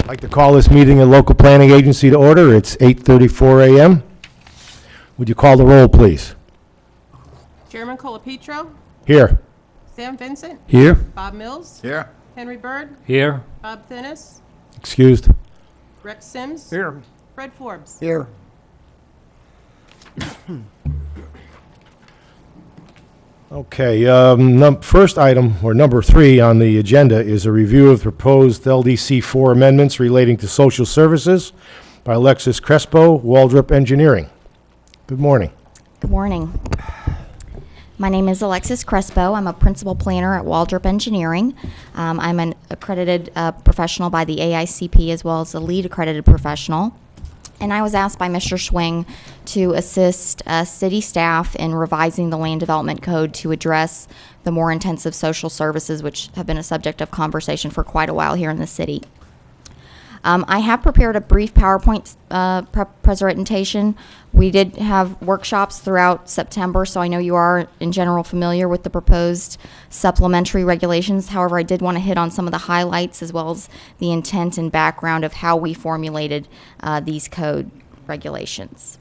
I'd like to call this meeting of local planning agency to order. It's 8:34 a.m. Would you call the roll, please? Chairman Colapetro, Here. Sam Vincent, Here. Bob Mills, Here. Henry Bird, Here. Bob Finnis, Excused. Rex Sims, Here. Fred Forbes. Here. Okay, first item, or number 3 on the agenda, is a review of proposed LDC 4 amendments relating to social services by Alexis Crespo, Waldrop Engineering. Good morning. Good morning. My name is Alexis Crespo. I'm a principal planner at Waldrop Engineering. I'm an accredited professional by the AICP as well as a lead accredited professional. And I was asked by Mr. Schwing to assist city staff in revising the land development code to address the more intensive social services, which have been a subject of conversation for quite a while here in the city. I have prepared a brief PowerPoint presentation. We did have workshops throughout September, so I know you are in general familiar with the proposed supplementary regulations. However, I did want to hit on some of the highlights as well as the intent and background of how we formulated these code regulations.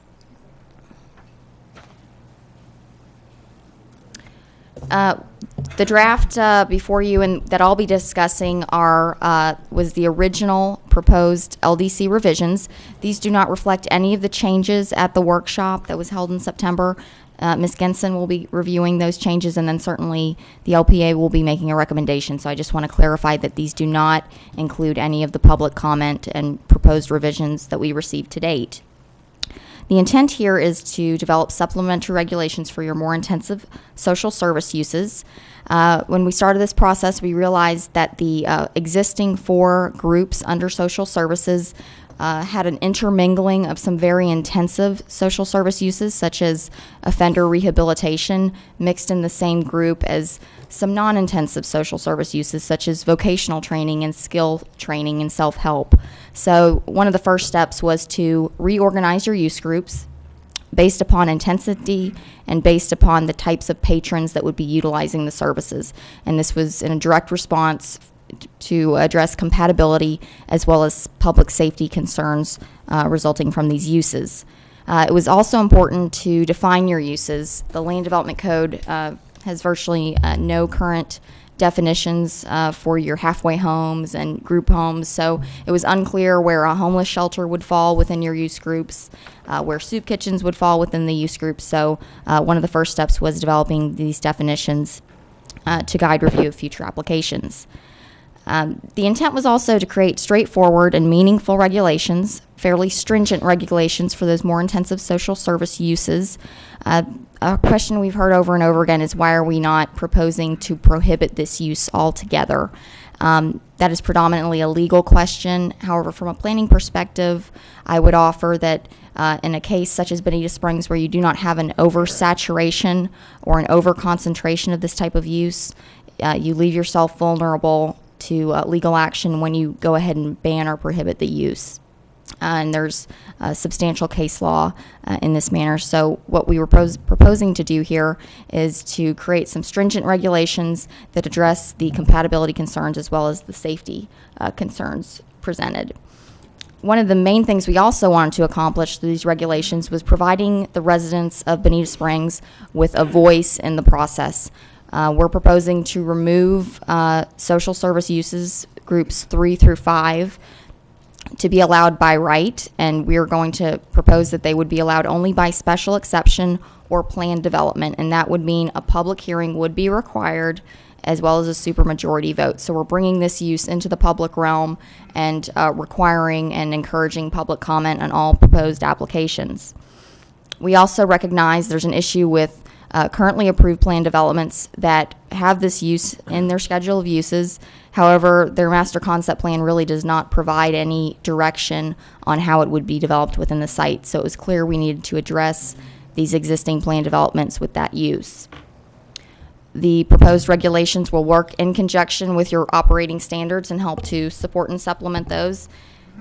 The draft before you and that I'll be discussing was the original proposed LDC revisions. These do not reflect any of the changes at the workshop that was held in September. Ms. Gensen will be reviewing those changes, and then certainly the LPA will be making a recommendation. So I just want to clarify that these do not include any of the public comment and proposed revisions that we received to date. The intent here is to develop supplementary regulations for your more intensive social service uses. When we started this process, we realized that the existing 4 groups under social services had an intermingling of some very intensive social service uses, such as offender rehabilitation, mixed in the same group as some non-intensive social service uses, such as vocational training and skill training and self-help. So one of the first steps was to reorganize your use groups based upon intensity and based upon the types of patrons that would be utilizing the services. And this was in a direct response to address compatibility as well as public safety concerns resulting from these uses. It was also important to define your uses. The Land Development Code has virtually no current definitions for your halfway homes and group homes, so it was unclear where a homeless shelter would fall within your use groups, where soup kitchens would fall within the use groups. So one of the first steps was developing these definitions to guide review of future applications. The intent was also to create straightforward and meaningful regulations, fairly stringent regulations for those more intensive social service uses. A question we've heard over and over again is, why are we not proposing to prohibit this use altogether? That is predominantly a legal question. However, from a planning perspective, I would offer that in a case such as Bonita Springs, where you do not have an oversaturation or an overconcentration of this type of use, you leave yourself vulnerable to legal action when you go ahead and ban or prohibit the use. And there's substantial case law in this manner. So what we were proposing to do here is to create some stringent regulations that address the compatibility concerns as well as the safety concerns presented. One of the main things we also wanted to accomplish through these regulations was providing the residents of Bonita Springs with a voice in the process. We're proposing to remove social service uses groups 3 through 5 to be allowed by right, and we are going to propose that they would be allowed only by special exception or planned development, and that would mean a public hearing would be required as well as a supermajority vote. So we're bringing this use into the public realm and requiring and encouraging public comment on all proposed applications. We also recognize there's an issue with currently approved plan developments that have this use in their schedule of uses. However, their master concept plan really does not provide any direction on how it would be developed within the site. So it was clear we needed to address these existing plan developments with that use. The proposed regulations will work in conjunction with your operating standards and help to support and supplement those.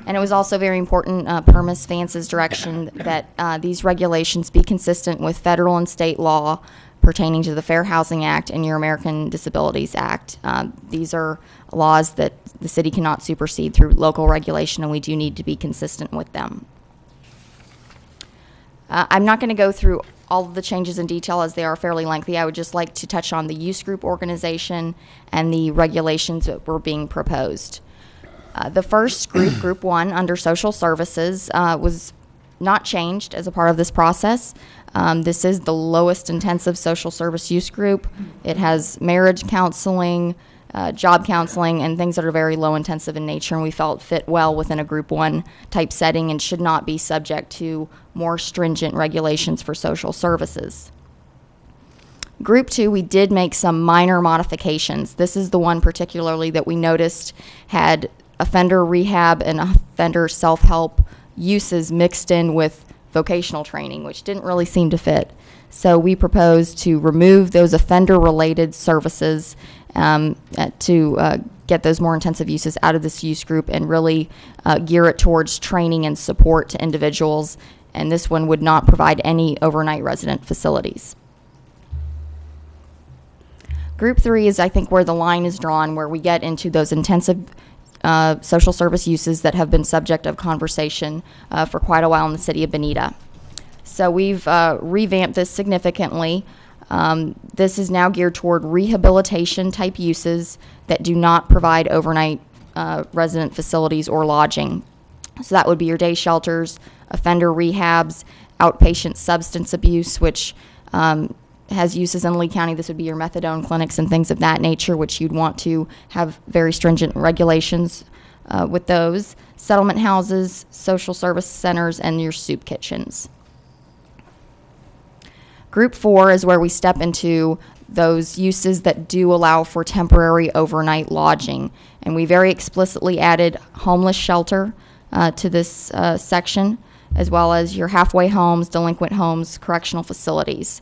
And it was also very important, per Ms. Vance's direction, that these regulations be consistent with federal and state law, pertaining to the Fair Housing Act and your American Disabilities Act. These are laws that the city cannot supersede through local regulation, and we do need to be consistent with them. I'm not going to go through all of the changes in detail as they are fairly lengthy. I would just like to touch on the use group organization and the regulations that were being proposed. The first group, Group 1, under social services, was not changed as a part of this process. This is the lowest intensive social service use group. It has marriage counseling, job counseling, and things that are very low intensive in nature, and we felt fit well within a Group 1 type setting and should not be subject to more stringent regulations for social services. Group 2, we did make some minor modifications. This is the one particularly that we noticed had offender rehab and offender self-help uses mixed in with vocational training, which didn't really seem to fit. So we proposed to remove those offender-related services to get those more intensive uses out of this use group and really gear it towards training and support to individuals. And this one would not provide any overnight resident facilities. Group 3 is, I think, where the line is drawn, where we get into those intensive social service uses that have been subject of conversation for quite a while in the city of Bonita. So we've revamped this significantly. This is now geared toward rehabilitation type uses that do not provide overnight resident facilities or lodging. So that would be your day shelters, offender rehabs, outpatient substance abuse, which has uses in Lee County. This would be your methadone clinics and things of that nature, which you'd want to have very stringent regulations with those. Settlement houses, social service centers, and your soup kitchens. Group 4 is where we step into those uses that do allow for temporary overnight lodging. And we very explicitly added homeless shelter to this section, as well as your halfway homes, delinquent homes, correctional facilities.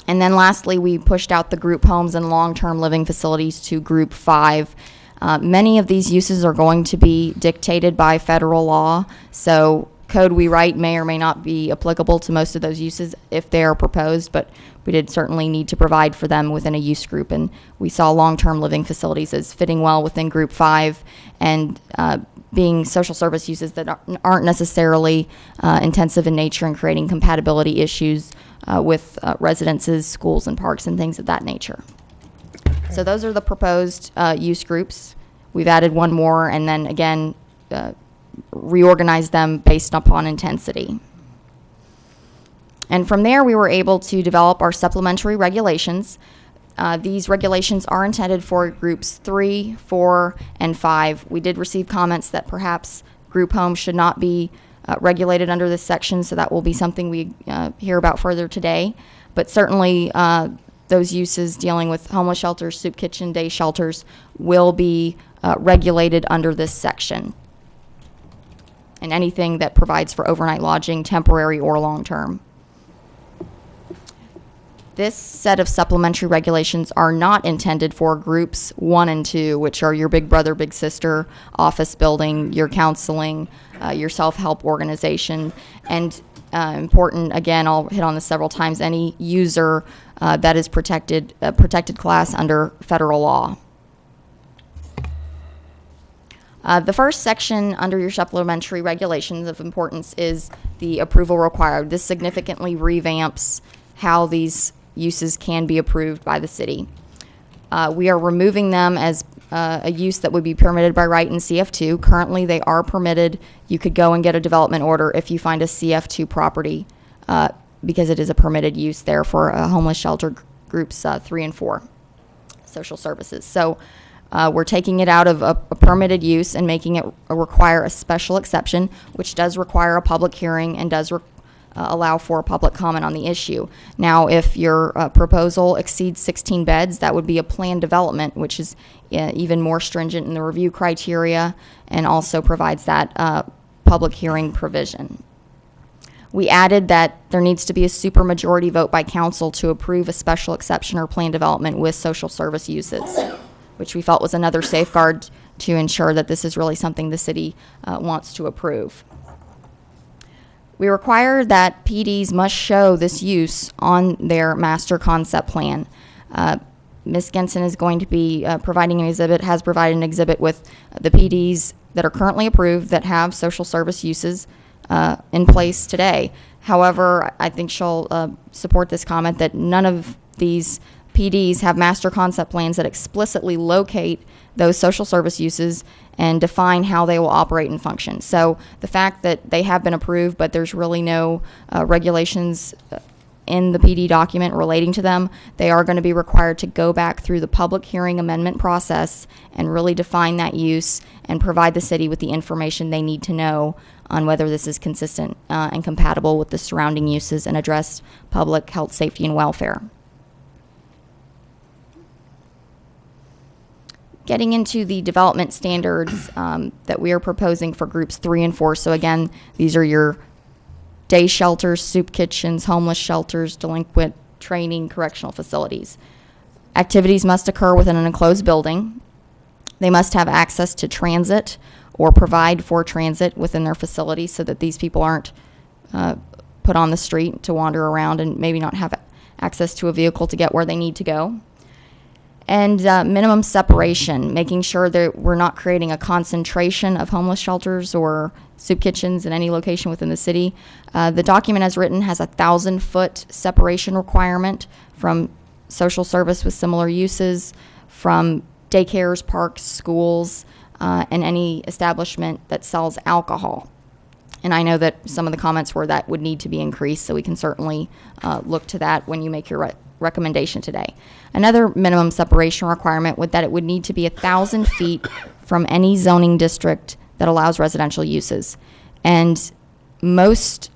And then lastly, we pushed out the group homes and long-term living facilities to Group 5. Many of these uses are going to be dictated by federal law, so code we write may or may not be applicable to most of those uses if they are proposed, but we did certainly need to provide for them within a use group, and we saw long-term living facilities as fitting well within Group 5 and being social service uses that aren't necessarily intensive in nature and creating compatibility issues with residences, schools, and parks and things of that nature. So those are the proposed use groups. We've added one more and then again reorganized them based upon intensity. And from there we were able to develop our supplementary regulations. These regulations are intended for groups 3, 4, and 5. We did receive comments that perhaps group homes should not be regulated under this section, so that will be something we hear about further today. But certainly those uses dealing with homeless shelters, soup kitchen, day shelters will be regulated under this section. And anything that provides for overnight lodging, temporary or long-term. This set of supplementary regulations are not intended for groups 1 and 2, which are your big brother, big sister, office building, your counseling, your self-help organization, and important, again, I'll hit on this several times, any user that is protected class under federal law. The first section under your supplementary regulations of importance is the approval required. This significantly revamps how these uses can be approved by the city. We are removing them as a use that would be permitted by right in CF2. Currently, they are permitted. You could go and get a development order if you find a CF2 property because it is a permitted use there for homeless shelter groups 3 and 4 social services. So we're taking it out of a permitted use and making it require a special exception, which does require a public hearing and does allow for public comment on the issue. Now, if your proposal exceeds 16 beds, that would be a planned development, which is even more stringent in the review criteria and also provides that public hearing provision. We added that there needs to be a supermajority vote by council to approve a special exception or planned development with social service uses, which we felt was another safeguard to ensure that this is really something the city wants to approve. We require that PDs must show this use on their master concept plan. Ms. Genson is going to be providing an exhibit, has provided an exhibit with the PDs that are currently approved that have social service uses in place today. However, I think she'll support this comment that none of these PDs have master concept plans that explicitly locate those social service uses and define how they will operate and function. So the fact that they have been approved, but there's really no regulations in the PD document relating to them, they are going to be required to go back through the public hearing amendment process and really define that use and provide the city with the information they need to know on whether this is consistent and compatible with the surrounding uses and address public health, safety, and welfare. Getting into the development standards that we are proposing for groups 3 and 4. So again, these are your day shelters, soup kitchens, homeless shelters, delinquent training, correctional facilities. Activities must occur within an enclosed building. They must have access to transit or provide for transit within their facility so that these people aren't put on the street to wander around and maybe not have access to a vehicle to get where they need to go. And minimum separation, making sure that we're not creating a concentration of homeless shelters or soup kitchens in any location within the city. The document as written has a 1,000-foot separation requirement from social service with similar uses, from daycares, parks, schools, and any establishment that sells alcohol. And I know that some of the comments were that would need to be increased, so we can certainly look to that when you make your recommendation today. Another minimum separation requirement would that it would need to be 1,000 feet from any zoning district that allows residential uses. And most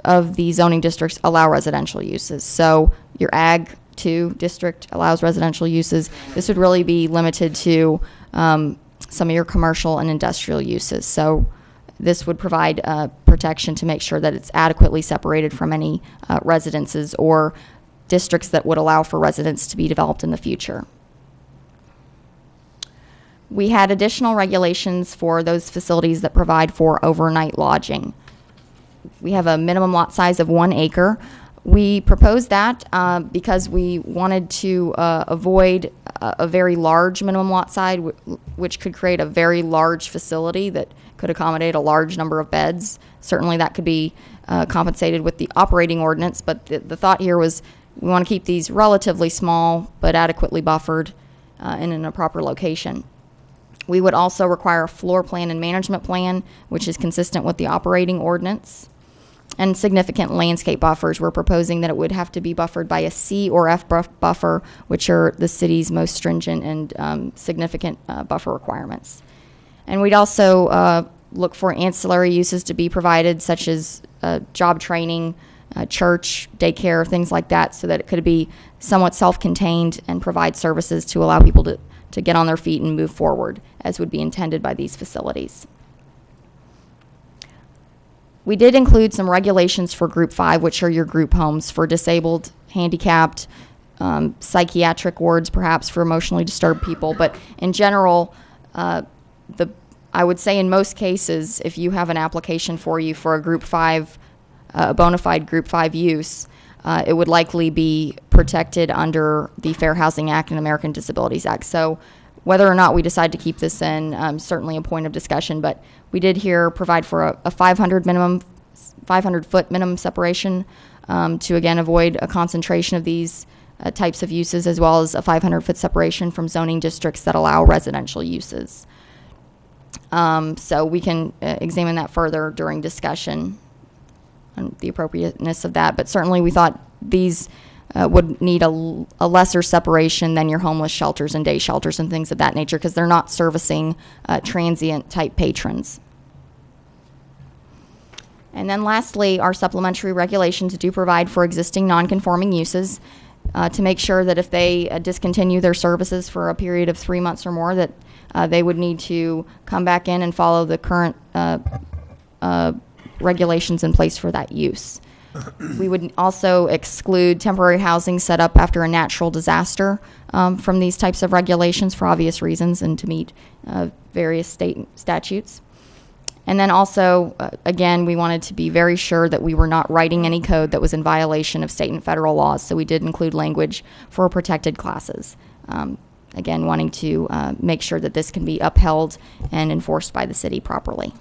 of the zoning districts allow residential uses. So your Ag 2 district allows residential uses. This would really be limited to some of your commercial and industrial uses. So this would provide protection to make sure that it's adequately separated from any residences or districts that would allow for residents to be developed in the future. We had additional regulations for those facilities that provide for overnight lodging. We have a minimum lot size of 1 acre. We proposed that because we wanted to avoid a very large minimum lot size, which could create a very large facility that could accommodate a large number of beds. Certainly that could be compensated with the operating ordinance, but the thought here was we want to keep these relatively small but adequately buffered and in a proper location. We would also require a floor plan and management plan, which is consistent with the operating ordinance. And significant landscape buffers, we're proposing that it would have to be buffered by a C or F buffer, which are the city's most stringent and significant buffer requirements. And we'd also look for ancillary uses to be provided, such as job training, church, daycare, things like that, so that it could be somewhat self-contained and provide services to allow people to get on their feet and move forward, as would be intended by these facilities. We did include some regulations for Group 5, which are your group homes for disabled, handicapped, psychiatric wards, perhaps for emotionally disturbed people. But in general, I would say in most cases, if you have an application for you for a Group 5, a bona fide Group 5 use, it would likely be protected under the Fair Housing Act and American Disabilities Act. So whether or not we decide to keep this in, certainly a point of discussion, but we did here provide for a 500-foot minimum separation to, again, avoid a concentration of these types of uses, as well as a 500-foot separation from zoning districts that allow residential uses. So we can examine that further during discussion on the appropriateness of that, but certainly we thought these would need a lesser separation than your homeless shelters and day shelters and things of that nature, because they're not servicing transient type patrons. And then lastly, our supplementary regulations do provide for existing non-conforming uses to make sure that if they discontinue their services for a period of 3 months or more, that they would need to come back in and follow the current regulations in place for that use. We would also exclude temporary housing set up after a natural disaster from these types of regulations for obvious reasons and to meet various state statutes. And then also, again, we wanted to be very sure that we were not writing any code that was in violation of state and federal laws, so we did include language for protected classes. Again, wanting to make sure that this can be upheld and enforced by the city properly.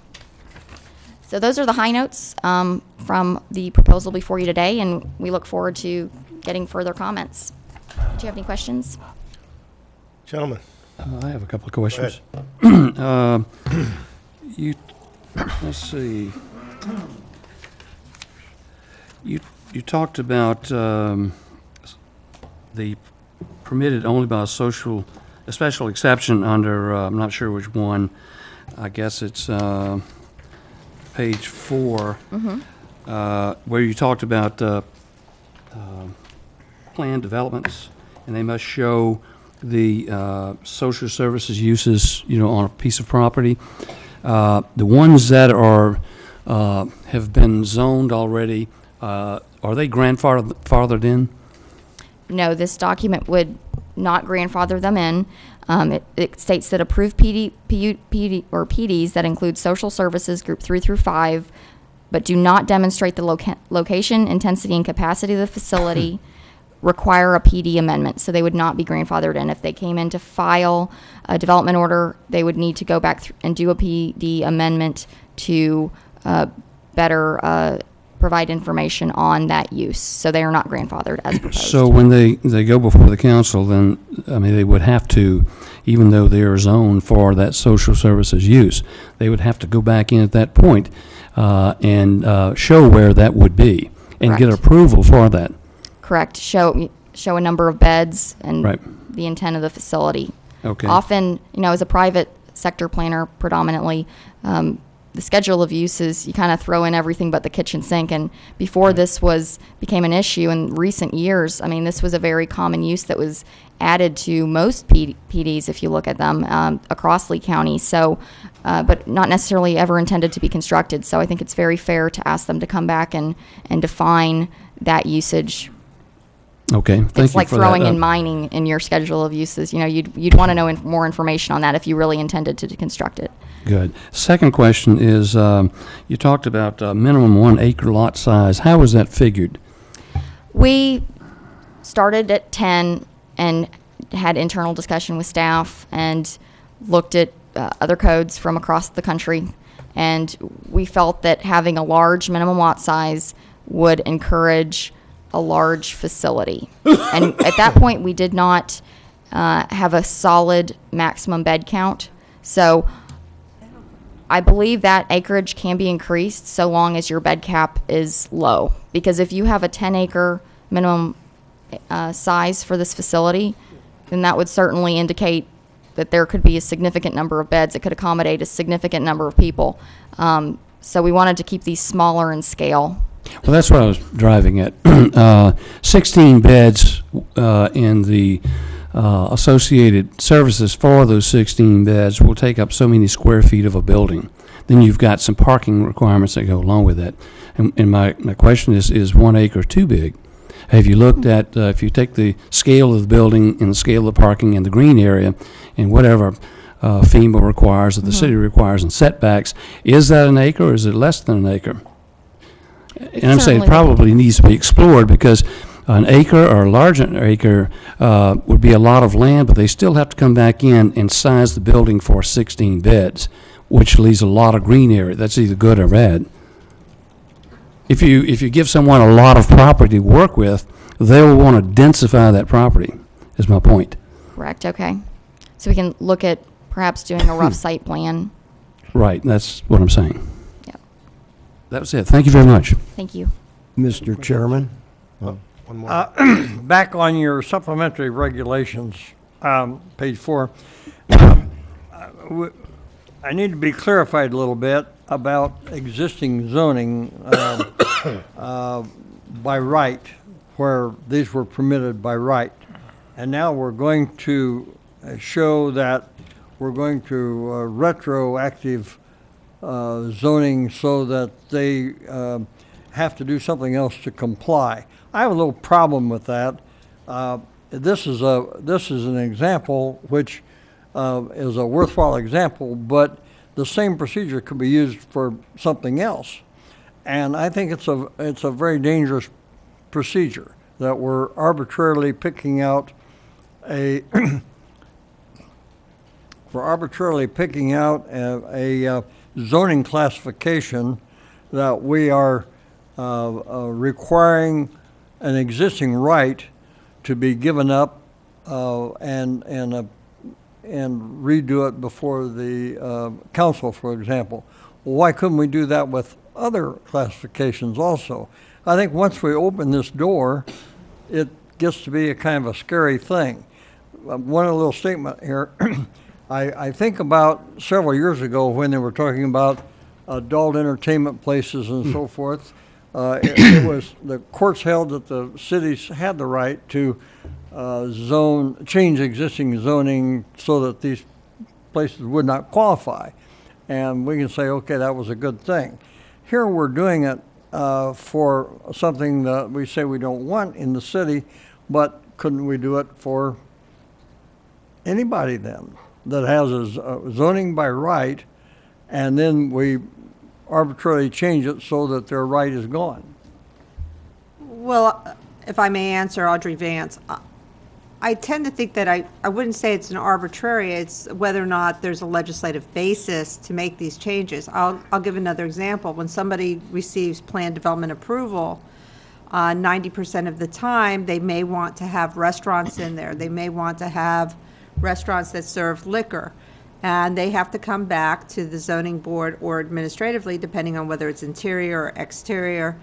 So those are the high notes from the proposal before you today, and we look forward to getting further comments. Do you have any questions? Gentlemen. I have a couple of questions. Let's see. You talked about the permitted only by a special exception under, I'm not sure which one. I guess it's page 4, where you talked about planned developments, and they must show the social services uses, on a piece of property. The ones that are have been zoned already, are they grandfathered in? No, this document would not grandfather them in. It states that approved PDs that include social services group 3 through 5, but do not demonstrate the location, intensity, and capacity of the facility require a PD amendment, so they would not be grandfathered in. If they came in to file a development order, they would need to go back and do a PD amendment to better provide information on that use. So they are not grandfathered as proposed. So when they go before the council, then, I mean, they would have to, even though they are zoned for that social services use, they would have to go back in at that point and show where that would be and get Correct. approval for that. Correct. Show a number of beds and Right. the intent of the facility. Okay. Often, as a private sector planner predominantly, the schedule of uses, you kind of throw in everything but the kitchen sink. And before this became an issue in recent years, I mean, this was a very common use that was added to most PDs, if you look at them, across Lee County. So, but not necessarily ever intended to be constructed. So I think it's very fair to ask them to come back and define that usage. Okay, thank It's you like for throwing that. in mining in your schedule of uses. You'd want to know more information on that if you really intended to construct it. Good. Second question is, you talked about minimum 1 acre lot size. How was that figured? We started at 10 and had internal discussion with staff and looked at other codes from across the country. And we felt that having a large minimum lot size would encourage a large facility. And at that point, we did not have a solid maximum bed count. So I believe that acreage can be increased so long as your bed cap is low. Because if you have a 10-acre minimum size for this facility, then that would certainly indicate that there could be a significant number of beds that could accommodate a significant number of people. So we wanted to keep these smaller in scale. Well, that's what I was driving at. 16 beds in the associated services for those 16 beds will take up so many square feet of a building. Then you've got some parking requirements that go along with that. And my question is 1 acre too big? Have you looked at, if you take the scale of the building and the scale of the parking and the green area and whatever FEMA requires or the city requires and setbacks, is that an acre or is it less than an acre? And I'm saying it probably needs to be explored because an acre or a larger acre would be a lot of land, but they still have to come back in and size the building for 16 beds, which leaves a lot of green area. That's either good or bad. If you give someone a lot of property to work with, they'll want to densify that property, is my point. Correct, okay. So we can look at perhaps doing a rough site plan. Right, that's what I'm saying. Yep. That was it. Thank you very much. Thank you. Mr. Chairman? One more. Back on your supplementary regulations, page 4, I need to be clarified a little bit about existing zoning by right, where these were permitted by right. And now we're going to show that we're going to retroactive zoning so that they have to do something else to comply. I have a little problem with that. This is an example which is a worthwhile example, but the same procedure could be used for something else. And I think it's a very dangerous procedure that we're arbitrarily picking out a zoning classification that we are requiring an existing right to be given up and redo it before the council, for example. Well, why couldn't we do that with other classifications also? I think once we open this door, it gets to be a kind of a scary thing. One little statement here. I think about several years ago when they were talking about adult entertainment places and so forth. It was the courts held that the cities had the right to change existing zoning so that these places would not qualify. And we can say, okay, that was a good thing. Here we're doing it for something that we say we don't want in the city, but couldn't we do it for anybody then that has a zoning by right, and then we arbitrarily change it so that their right is gone? Well, if I may answer, Audrey Vance, I tend to think that I wouldn't say it's an arbitrary, it's whether or not there's a legislative basis to make these changes. I'll give another example. When somebody receives plan development approval, 90% of the time, they may want to have restaurants in there. They may want to have restaurants that serve liquor. And they have to come back to the zoning board or administratively, depending on whether it's interior or exterior,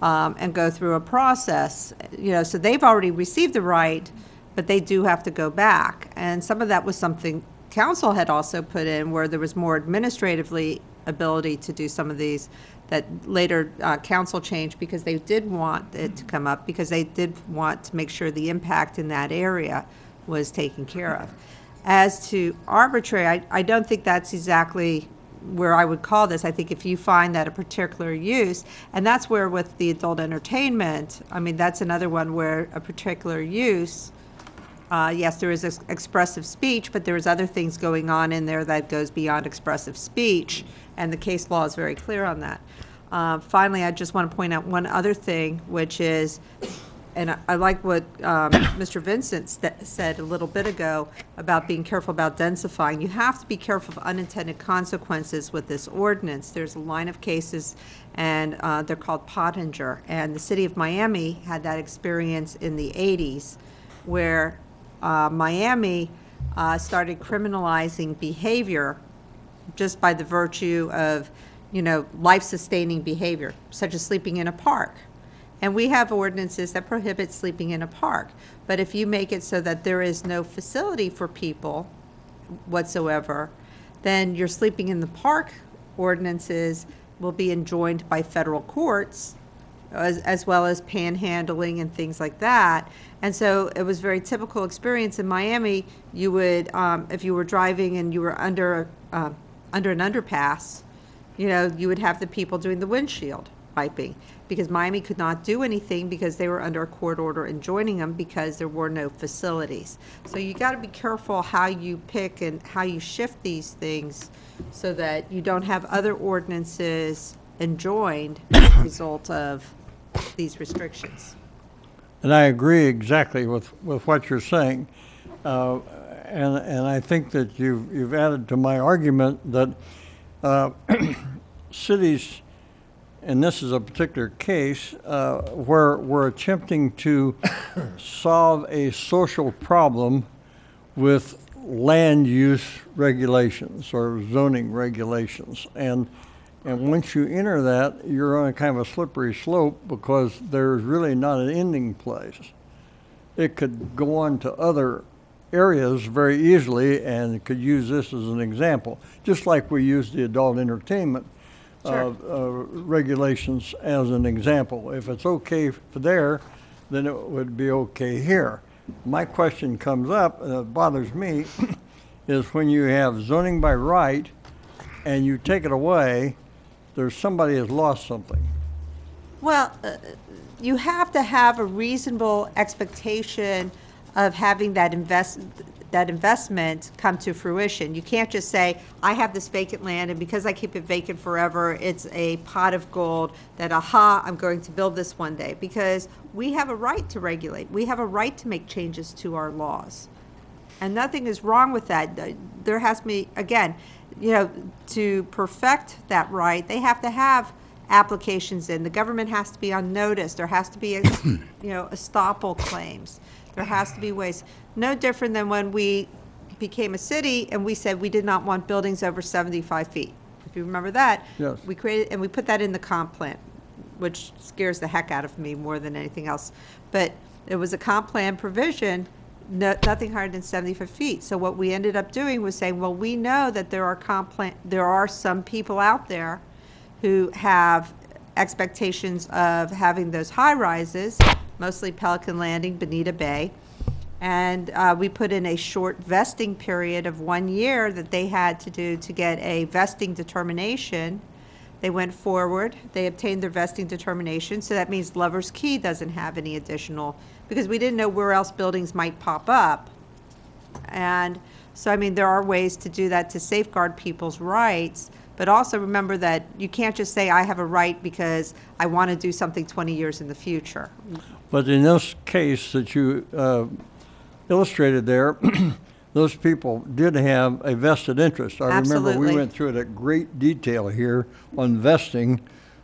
and go through a process. You know, so they've already received the right, but they do have to go back. And some of that was something council had also put in, where there was more administratively ability to do some of these that later council changed because they did want it to come up, because they did want to make sure the impact in that area was taken care of. As to arbitrary, I don't think that's exactly where I would call this. I think if you find that a particular use, and that's where with the adult entertainment, I mean, that's another one where a particular use, yes, there is expressive speech, but there's other things going on in there that goes beyond expressive speech, and the case law is very clear on that. Finally, I just want to point out one other thing, which is, and I like what Mr. Vincent said a little bit ago about being careful about densifying. You have to be careful of unintended consequences with this ordinance. There's a line of cases, and they're called Pottinger. And the city of Miami had that experience in the 80s, where Miami started criminalizing behavior just by the virtue of, you know, life-sustaining behavior, such as sleeping in a park. And we have ordinances that prohibit sleeping in a park. But if you make it so that there is no facility for people whatsoever, then your sleeping in the park ordinances will be enjoined by federal courts, as well as panhandling and things like that. And so it was a very typical experience in Miami. You would, if you were driving and you were under an underpass, you know, you would have the people doing the windshield wiping, because Miami could not do anything because they were under a court order enjoining them because there were no facilities. So you got to be careful how you pick and how you shift these things so that you don't have other ordinances enjoined as a result of these restrictions. And I agree exactly with what you're saying. And I think that you've added to my argument that cities, and this is a particular case, where we're attempting to solve a social problem with land use regulations or zoning regulations. And once you enter that, you're on a kind of a slippery slope, because there's really not an ending place. It could go on to other areas very easily, and could use this as an example, just like we use the adult entertainment regulations as an example. If it's okay for there, then it would be okay here. My question comes up, and it bothers me, is when you have zoning by right and you take it away, there's somebody has lost something. Well, you have to have a reasonable expectation of having that investment come to fruition. You can't just say, I have this vacant land, and because I keep it vacant forever, it's a pot of gold that, aha, I'm going to build this one day. Because we have a right to regulate. We have a right to make changes to our laws. And nothing is wrong with that. There has to be, again, to perfect that right, they have to have applications in. The government has to be on notice. There has to be, estoppel claims. There has to be ways. No different than when we became a city and we said we did not want buildings over 75 feet. If you remember that, yes. we created, and we put that in the comp plan, which scares the heck out of me more than anything else. But it was a comp plan provision, nothing higher than 75 feet. So what we ended up doing was saying, well, we know that there are some people out there who have expectations of having those high rises, mostly Pelican Landing, Bonita Bay. And we put in a short vesting period of 1 year that they had to do to get a vesting determination. They went forward, they obtained their vesting determination, so that means Lover's Key doesn't have any additional, because we didn't know where else buildings might pop up. And so, I mean, there are ways to do that to safeguard people's rights, but also remember that you can't just say, I have a right because I want to do something 20 years in the future. But in this case that you illustrated there, those people did have a vested interest. I remember Absolutely. we went through it at great detail here on vesting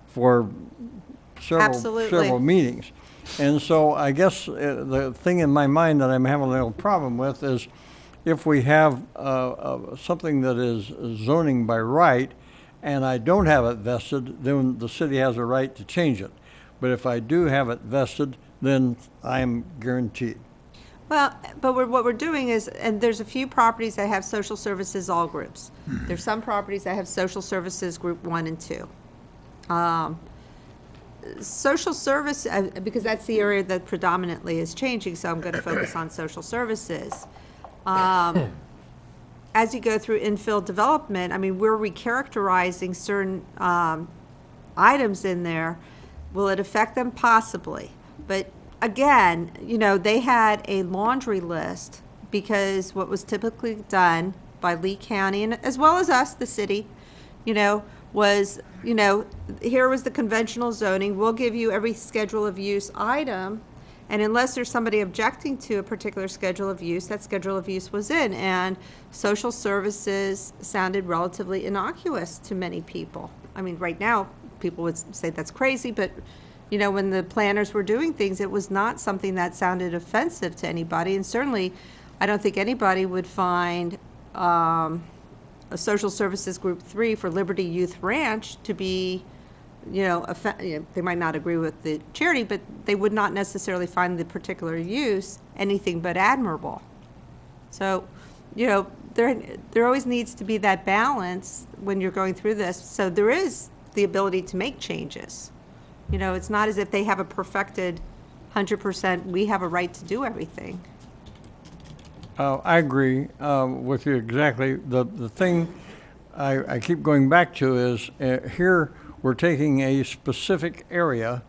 for several meetings. And so I guess the thing in my mind that I'm having a little problem with is if we have something that is zoning by right and I don't have it vested, then the city has a right to change it. But if I do have it vested, then I'm guaranteed. Well, but what we're doing is, and there's a few properties that have social services all groups. There's some properties that have social services group 1 and 2. Social service, because that's the area that predominantly is changing, so I'm going to focus on social services. As you go through infill development, I mean, we're recharacterizing certain items in there. Will it affect them? Possibly. But again, they had a laundry list because what was typically done by Lee County, and as well as us, the city, was, here was the conventional zoning. We'll give you every schedule of use item. And unless there's somebody objecting to a particular schedule of use, that schedule of use was in. And social services sounded relatively innocuous to many people. I mean, right now, people would say that's crazy, but when the planners were doing things, it was not something that sounded offensive to anybody. And certainly, I don't think anybody would find a social services group 3 for Liberty Youth Ranch to be, they might not agree with the charity, but they would not necessarily find the particular use anything but admirable. So, there always needs to be that balance when you're going through this. So there is the ability to make changes. It's not as if they have a perfected 100%, we have a right to do everything. I agree with you exactly. The thing I keep going back to is here we're taking a specific area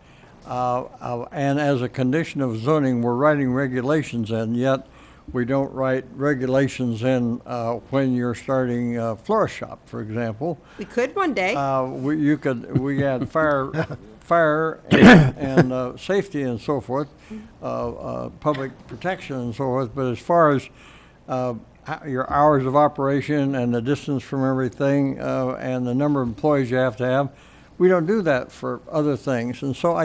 and as a condition of zoning, we're writing regulations in, yet we don't write regulations in when you're starting a florist shop, for example. We could one day. We had fire and safety and so forth, public protection and so forth. But as far as your hours of operation and the distance from everything and the number of employees you have to have, we don't do that for other things. And so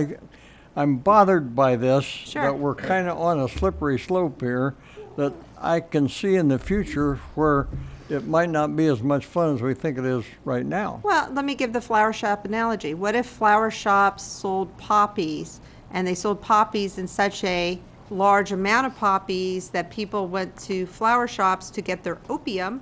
I'm bothered by this, Sure. that we're kind of on a slippery slope here, that I can see in the future where it might not be as much fun as we think it is right now. Well, let me give the flower shop analogy. What if flower shops sold poppies, and they sold poppies in such a large amount of poppies that people went to flower shops to get their opium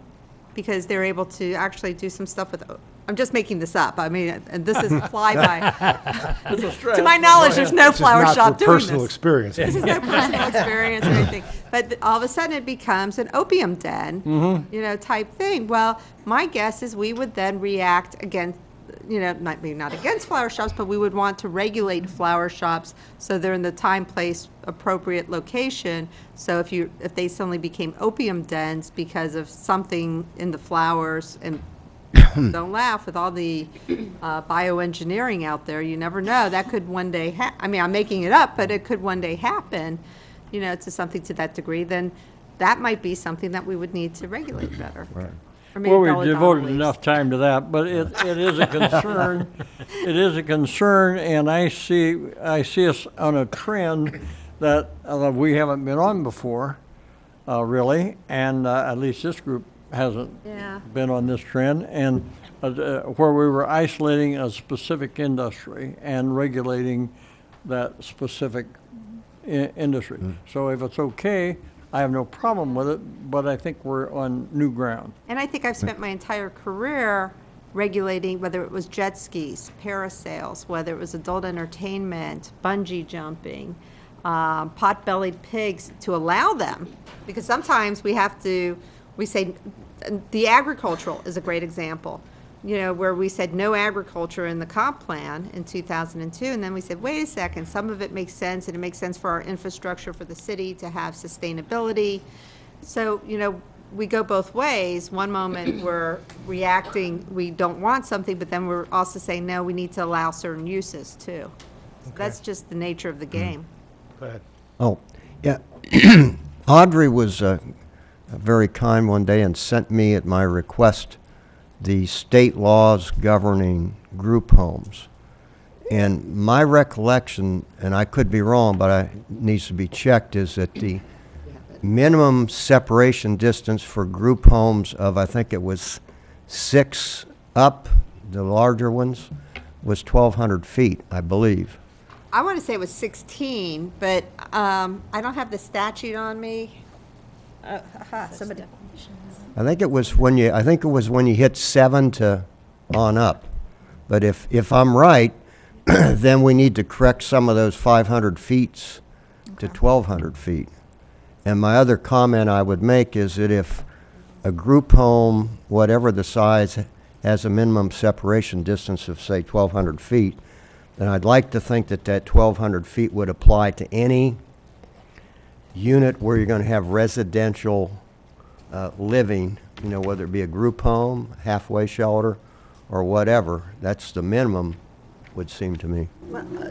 because they're able to actually do some stuff with I'm just making this up. I mean, and this is a flyby. To my knowledge, there's no flower shop doing this. Personal experience. This is no personal experience or anything. But all of a sudden it becomes an opium den, type thing. Well, my guess is we would then react against, maybe not against flower shops, but we would want to regulate flower shops so they're in the time, place, appropriate location. So if they suddenly became opium dens because of something in the flowers, and don't laugh with all the bioengineering out there, you never know. That could one day I'm making it up, but it could one day happen, to something to that degree, then that might be something that we would need to regulate better. Right. Or maybe Well, we've belladonna devoted leaves. enough time to that, but it is a concern. It is a concern, and I see us on a trend that we haven't been on before, really, and at least this group hasn't Yeah. been on this trend, and where we were isolating a specific industry and regulating that specific industry. So if it's okay, I have no problem with it, but I think we're on new ground. And I think I've spent my entire career regulating, whether it was jet skis, parasails, whether it was adult entertainment, bungee jumping, pot-bellied pigs, to allow them. Because sometimes we say, the agricultural is a great example, where we said no agriculture in the comp plan in 2002, and then we said, wait a second, some of it makes sense, and it makes sense for our infrastructure for the city to have sustainability. So, we go both ways. One moment we're reacting, we don't want something, but then we're also saying, no, we need to allow certain uses too. So that's just the nature of the game. Go ahead. Oh, yeah. Audrey was very kind one day and sent me at my request the state laws governing group homes. And my recollection, and I could be wrong, but it needs to be checked, is that the minimum separation distance for group homes of, I think it was 6 up, the larger ones, was 1,200 feet, I believe. I want to say it was 16, but I don't have the statute on me. Somebody. I think it was when you hit 7 to on up. But if I'm right, then we need to correct some of those 500 feet to 1,200 feet. And my other comment I would make is that if a group home, whatever the size, has a minimum separation distance of, say, 1,200 feet, then I'd like to think that 1,200 feet would apply to any unit where you're going to have residential living, whether it be a group home, halfway shelter, or whatever. That's the minimum, would seem to me.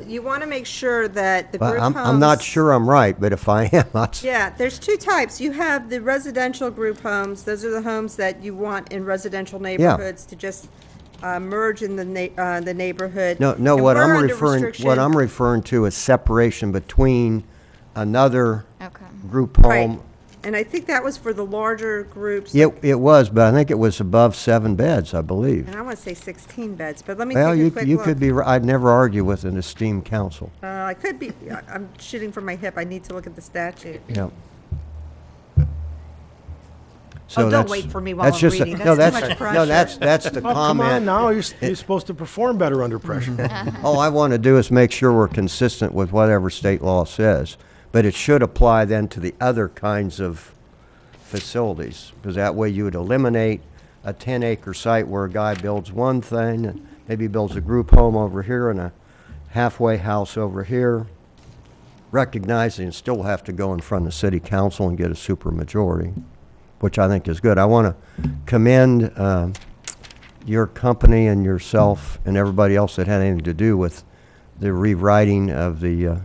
You want to make sure that the group But homes. I'm not sure I'm right, but if I am, that's... Yeah, there's two types. You have the residential group homes. Those are the homes that you want in residential neighborhoods to just merge in the neighborhood. No, And what we're I'm under referring, referring to is separation between another Okay. group Right. home. And I think that was for the larger groups. It was, but I think it was above 7 beds, I believe. And I want to say 16 beds, but let me Well, take a you quick you look. could be, I'd never argue with an esteemed counsel. I could be, I'm shooting from my hip. I need to look at the statute. Yeah. Don't that's- wait for me while that's I'm just a- reading. no, That's too that's much No, pressure. that's the Oh, come on comment. now, you're supposed to perform better under pressure. All I want to do is make sure we're consistent with whatever state law says. But it should apply then to the other kinds of facilities, because that way you would eliminate a 10-acre site where a guy builds one thing, and maybe builds a group home over here and a halfway house over here, recognizing you still have to go in front of city council and get a supermajority, which I think is good. I want to commend your company and yourself and everybody else that had anything to do with the rewriting of the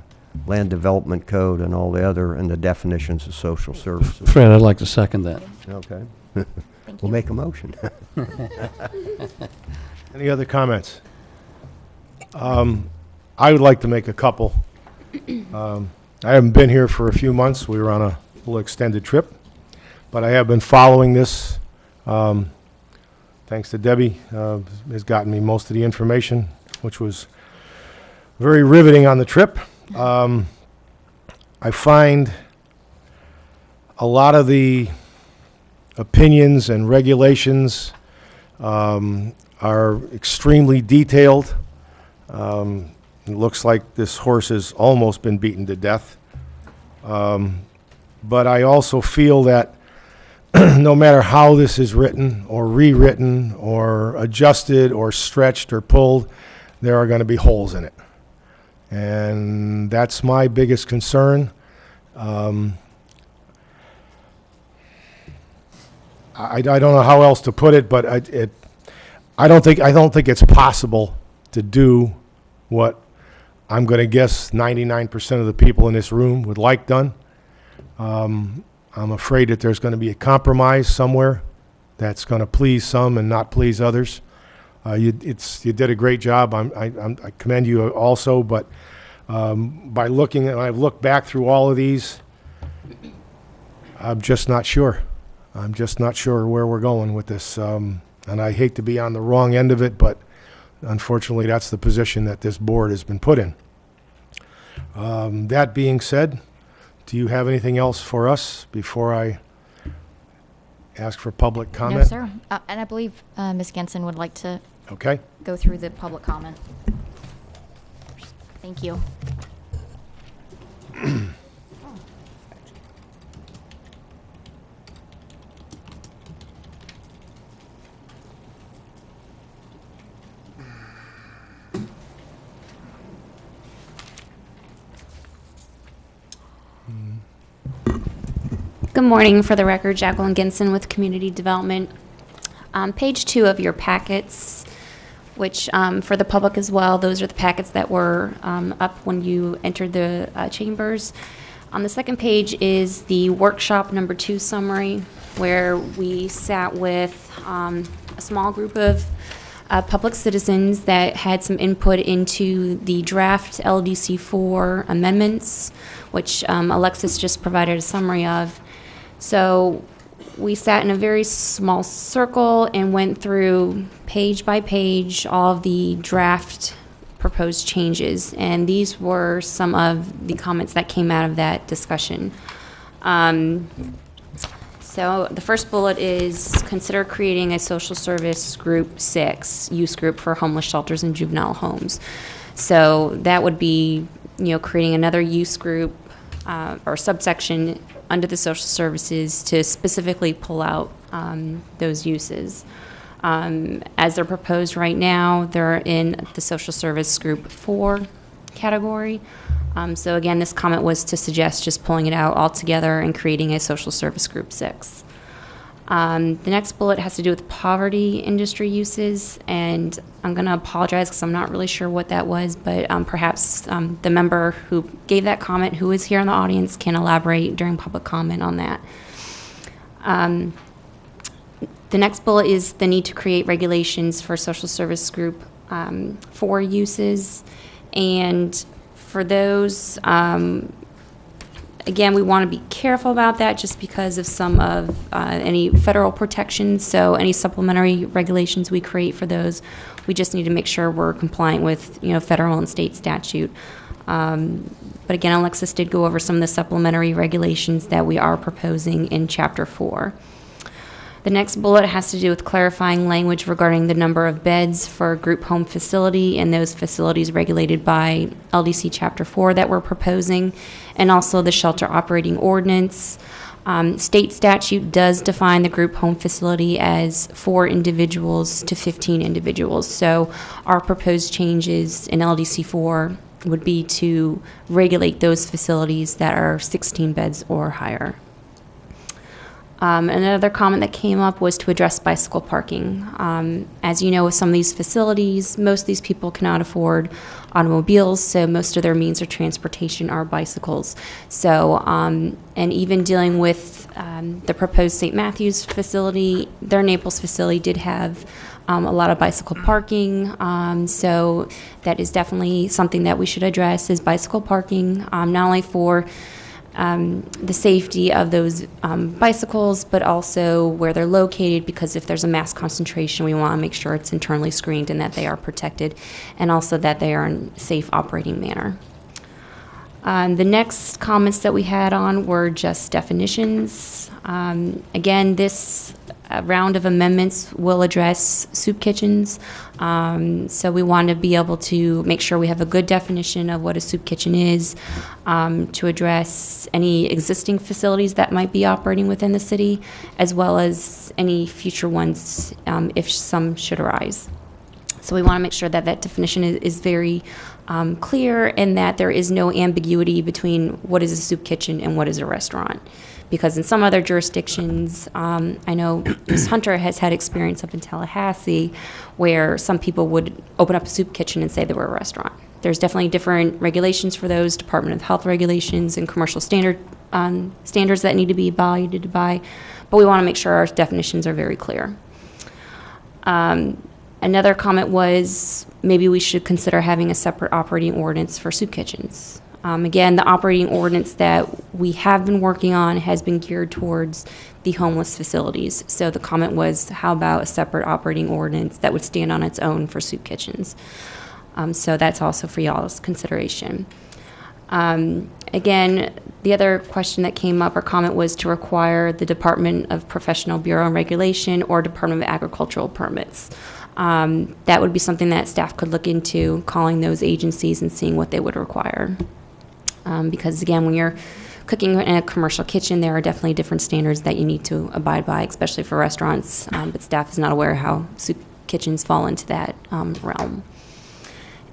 land development code and all the other, and the definitions of social services. Fred, I'd like to second that. Okay. Thank We'll you. make a motion. Any other comments? I would like to make a couple. I haven't been here for a few months. We were on a little extended trip, but I have been following this. Thanks to Debbie, has gotten me most of the information, which was very riveting on the trip. I find a lot of the opinions and regulations are extremely detailed. It looks like this horse has almost been beaten to death. But I also feel that no matter how this is written or rewritten or adjusted or stretched or pulled, there are going to be holes in it. And that's my biggest concern. I don't know how else to put it, but I don't think it's possible to do what I'm going to guess 99% of the people in this room would like done. I'm afraid that there's going to be a compromise somewhere that's going to please some and not please others. You did a great job. I commend you also, but by looking at, I've looked back through all of these, I'm just not sure. I'm just not sure where we're going with this. And I hate to be on the wrong end of it, but unfortunately, that's the position that this board has been put in. That being said, do you have anything else for us before I ask for public comment? No, sir. And I believe Ms. Genson would like to Okay. go through the public comment. Thank you. Good morning. For the record, Jacqueline Ginson with Community Development. Page 2 of your packets, which for the public as well, those are the packets that were up when you entered the chambers. On the second page is the workshop number 2 summary, where we sat with a small group of public citizens that had some input into the draft LDC 4 amendments, which Alexis just provided a summary of. So we sat in a very small circle and went through page by page all of the draft proposed changes, and these were some of the comments that came out of that discussion. So the first bullet is consider creating a social service group 6 use group for homeless shelters and juvenile homes. So that would be, creating another use group or subsection under the social services to specifically pull out those uses. As they're proposed right now, they're in the social service group 4 category. So again, this comment was to suggest just pulling it out altogether and creating a social service group 6. The next bullet has to do with poverty industry uses, and I'm going to apologize because I'm not really sure what that was, but perhaps the member who gave that comment, who is here in the audience, can elaborate during public comment on that. The next bullet is the need to create regulations for social service group 4 uses, and for those, again, we want to be careful about that just because of some of any federal protections. So any supplementary regulations we create for those, we just need to make sure we're compliant with, federal and state statute. But again, Alexis did go over some of the supplementary regulations that we are proposing in Chapter 4. The next bullet has to do with clarifying language regarding the number of beds for a group home facility and those facilities regulated by LDC Chapter 4 that we're proposing, and also the shelter operating ordinance. State statute does define the group home facility as 4 individuals to 15 individuals. So our proposed changes in LDC 4 would be to regulate those facilities that are 16 beds or higher. Another comment that came up was to address bicycle parking. As you know, with some of these facilities, most of these people cannot afford automobiles, so most of their means of transportation are bicycles. So, and even dealing with the proposed St. Matthews facility, their Naples facility did have a lot of bicycle parking, so that is definitely something that we should address, is bicycle parking, not only for the safety of those bicycles, but also where they're located, because if there's a mass concentration, we want to make sure it's internally screened and that they are protected, and also that they are in a safe operating manner. The next comments that we had on were just definitions. Again, this round of amendments will address soup kitchens. So we want to be able to make sure we have a good definition of what a soup kitchen is, to address any existing facilities that might be operating within the city, as well as any future ones if some should arise. So we want to make sure that that definition is very clear, and that there is no ambiguity between what is a soup kitchen and what is a restaurant. Because in some other jurisdictions, I know Ms. Hunter has had experience up in Tallahassee where some people would open up a soup kitchen and say they were a restaurant. There's definitely different regulations for those, Department of Health regulations and commercial standards that need to be abided by, but we want to make sure our definitions are very clear. Another comment was maybe we should consider having a separate operating ordinance for soup kitchens. Again, the operating ordinance that we have been working on has been geared towards the homeless facilities. So the comment was, how about a separate operating ordinance that would stand on its own for soup kitchens? So that's also for y'all's consideration. Again, the other question that came up or comment was to require the Department of Professional Bureau and Regulation or Department of Agricultural permits. That would be something that staff could look into, calling those agencies and seeing what they would require. Because again, when you're cooking in a commercial kitchen, there are definitely different standards that you need to abide by, especially for restaurants, but staff is not aware how soup kitchens fall into that realm.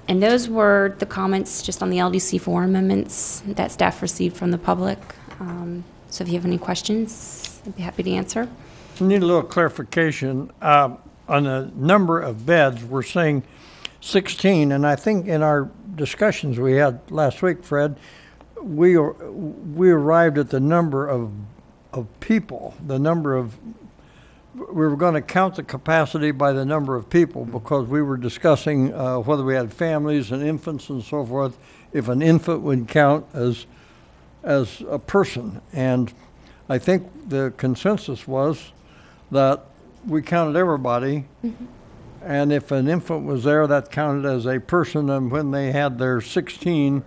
And those were the comments just on the LDC 4 amendments that staff received from the public. So if you have any questions, I'd be happy to answer. I need a little clarification. On the number of beds, we're saying 16, and I think in our discussions we had last week, Fred, we arrived at the number of people, the number of, we were going to count the capacity by the number of people because we were discussing whether we had families and infants and so forth, if an infant would count as a person. And I think the consensus was that we counted everybody, and if an infant was there, that counted as a person, and when they had their 16,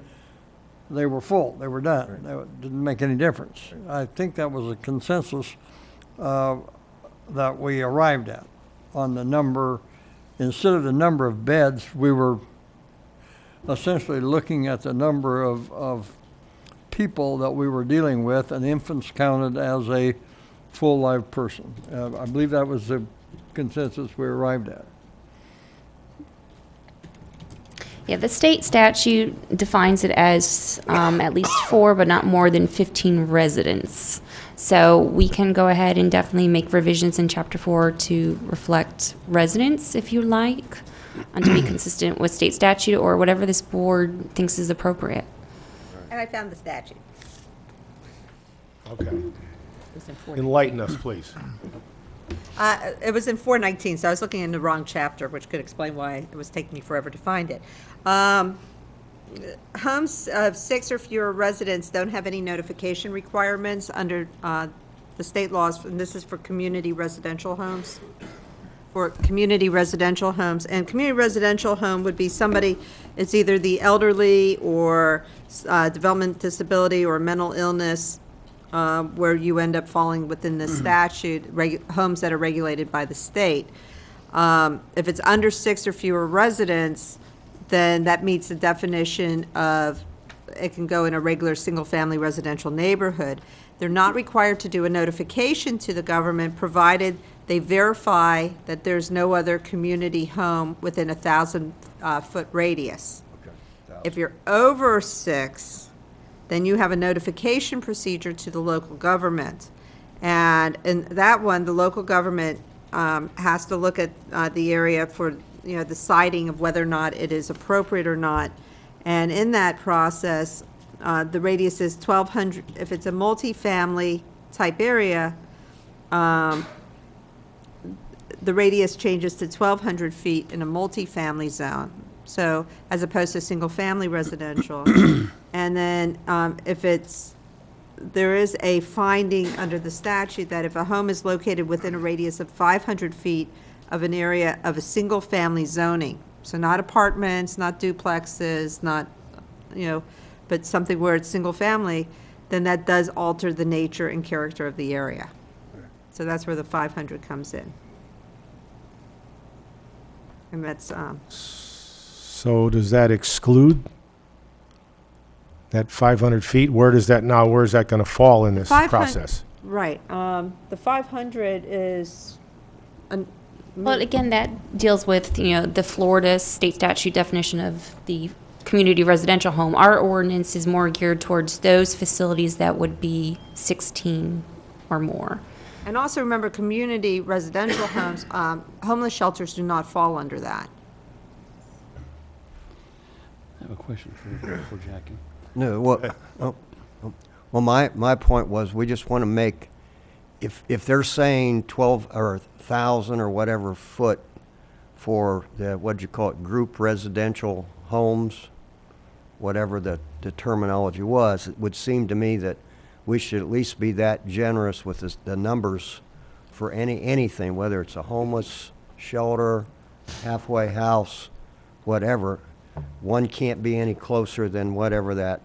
they were full, they were done. That didn't make any difference. I think that was a consensus that we arrived at on the number. Instead of the number of beds, we were essentially looking at the number of people that we were dealing with, and infants counted as a full live person. I believe that was the consensus we arrived at. Yeah, the state statute defines it as at least 4, but not more than 15 residents. So we can go ahead and definitely make revisions in Chapter 4 to reflect residents, if you like, and to be consistent with state statute or whatever this board thinks is appropriate. And I found the statute. Okay. Enlighten us, please. It was in 419, so I was looking in the wrong chapter, which could explain why it was taking me forever to find it. Homes of 6 or fewer residents don't have any notification requirements under the state laws, and this is for community residential homes. For community residential homes, and community residential home would be somebody, it's either the elderly or development disability or mental illness, where you end up falling within the statute, homes that are regulated by the state. If it's under 6 or fewer residents, then that meets the definition of, it can go in a regular single-family residential neighborhood. They're not required to do a notification to the government, provided they verify that there's no other community home within a 1,000-foot radius. Okay. If you're over 6, then you have a notification procedure to the local government. And in that one, the local government has to look at the area for, the siting of whether or not it is appropriate or not. And in that process, the radius is 1,200. If it's a multifamily type area, the radius changes to 1,200 feet in a multifamily zone. So as opposed to single-family residential. And then if there is a finding under the statute that if a home is located within a radius of 500 feet of an area of a single-family zoning, so not apartments, not duplexes, not, but something where it's single-family, then that does alter the nature and character of the area. So that's where the 500 comes in. And that's, So does that exclude that 500 feet? Where does that now, where is that going to fall in this 500 process? right, the 500 is, Well, again, that deals with, the Florida state statute definition of the community residential home. Our ordinance is more geared towards those facilities that would be 16 or more. and also remember, community residential homes, homeless shelters do not fall under that. I have a question for Jackie. No, well, my point was, we just want to make, if they're saying 12 or 1,000 or whatever foot for the, what'd you call it, group residential homes, whatever the terminology was, it would seem to me that we should at least be that generous with the numbers for anything, whether it's a homeless shelter, halfway house, whatever. One can't be any closer than whatever that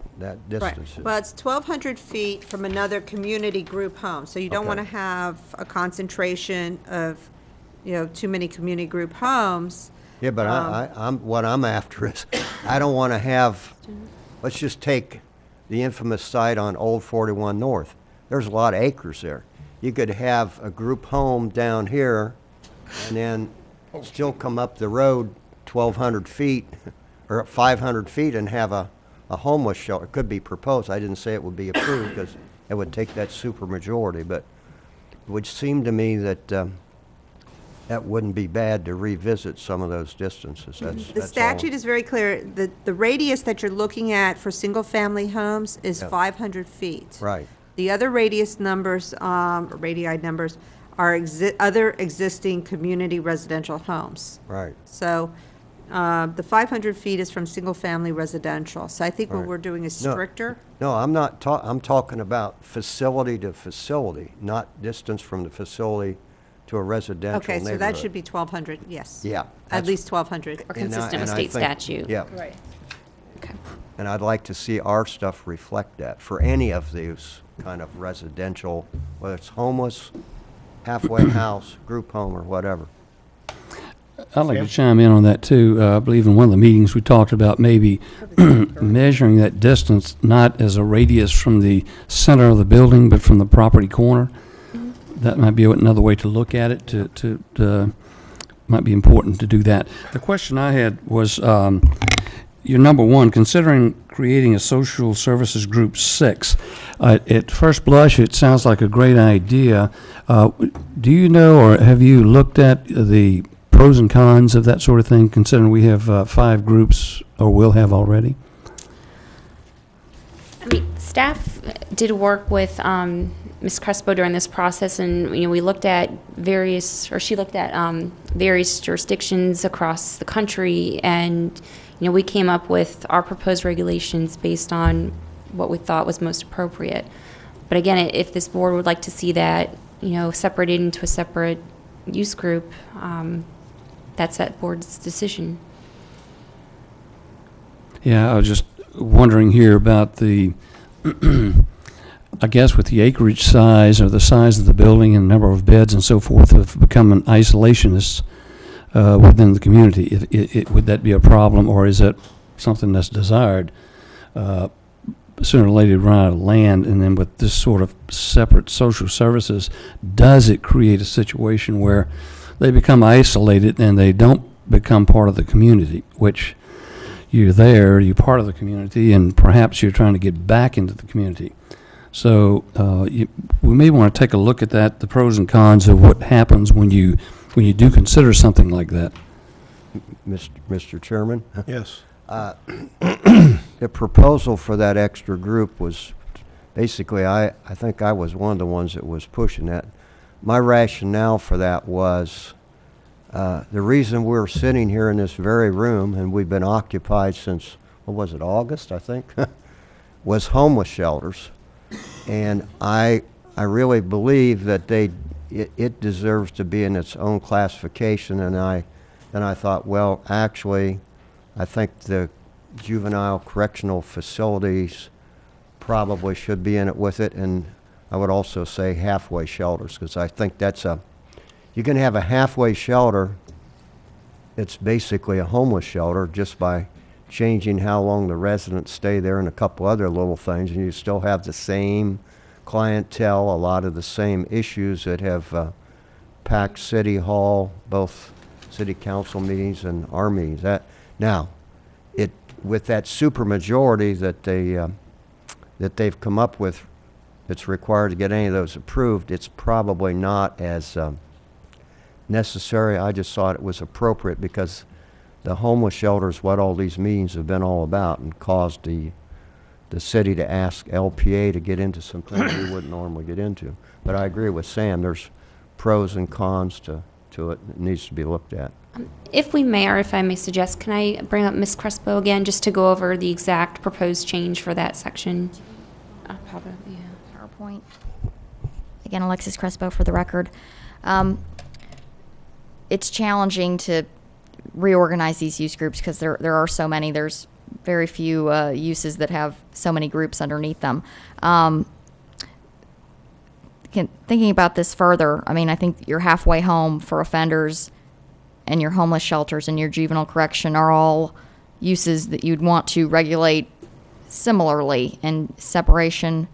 distance is. Well, it's 1,200 feet from another community group home, so you don't Okay. want to have a concentration of, too many community group homes. Yeah, but what I'm after is, I don't want to have, let's just take the infamous site on Old 41 North. There's a lot of acres there. You could have a group home down here and then still come up the road 1,200 feet or 500 feet and have a homeless shelter. It could be proposed. I didn't say it would be approved because it would take that supermajority, but it would seem to me that that wouldn't be bad to revisit some of those distances. The statute is very clear. The radius that you're looking at for single-family homes is 500 feet. Right. The other radius numbers, radii numbers, are other existing community residential homes. Right. So the 500 feet is from single-family residential. So I think what Right. we're doing is No. stricter. No, I'm not I'm talking about facility to facility, not distance from the facility to a residential Okay, so that neighborhood. should be 1,200, yes. Yeah. At that's- least 1,200. Or consistent with I state think- statute. Yeah. Right. Okay. And I'd like to see our stuff reflect that for any of these kind of residential, whether it's homeless, halfway house, group home, or whatever. I'd like to chime in on that too. I believe in one of the meetings we talked about maybe measuring that distance not as a radius from the center of the building, but from the property corner. That might be another way to look at it. Might be important to do that. The question I had was, your number one, considering creating a social services group 6, at first blush, it sounds like a great idea. Do you know, or have you looked at the pros and cons of that sort of thing, considering we have 5 groups, or will have already? I mean, staff did work with Ms. Crespo during this process, and we looked at she looked at various jurisdictions across the country, and we came up with our proposed regulations based on what we thought was most appropriate. But again, if this board would like to see that separated into a separate use group, that's that board's decision. Yeah, I was just wondering here about the, I guess with the acreage size or the size of the building and number of beds and so forth, have become an isolationist within the community. Would that be a problem, or is it something that's desired? Sooner or later run out of land, and then with this sort of separate social services, does it create a situation where they become isolated and they don't become part of the community, which you're there, you're part of the community, and perhaps you're trying to get back into the community. So we may want to take a look at that, the pros and cons of what happens when you do consider something like that. Mr. Chairman? Yes. The proposal for that extra group was, basically, I think I was one of the ones that was pushing that. My rationale for that was, the reason we're sitting here in this very room, and we've been occupied since, what was it, August, I think, was homeless shelters. And I really believe that it deserves to be in its own classification, and I thought, well, actually, I think the juvenile correctional facilities probably should be in it with it, and I would also say halfway shelters, because I think that's you can have a halfway shelter. It's basically a homeless shelter just by changing how long the residents stay there and a couple other little things, and you still have the same clientele, a lot of the same issues that have packed City Hall, both city council meetings and our meetings. Now, with that supermajority that they've come up with, that's required to get any of those approved, it's probably not as necessary. I just thought it was appropriate because the homeless shelter is what all these meetings have been all about, and caused the city to ask LPA to get into some things we wouldn't normally get into. But I agree with Sam. There's pros and cons to it. It needs to be looked at. If we may, or if I may suggest, can I bring up Ms. Crespo again, just to go over the exact proposed change for that section? Probably, yeah. PowerPoint. Again, Alexis Crespo for the record. It's challenging to reorganize these use groups because there are so many. There's very few uses that have so many groups underneath them. Thinking about this further, I mean, I think your halfway home for offenders and your homeless shelters and your juvenile correction are all uses that you'd want to regulate similarly in separation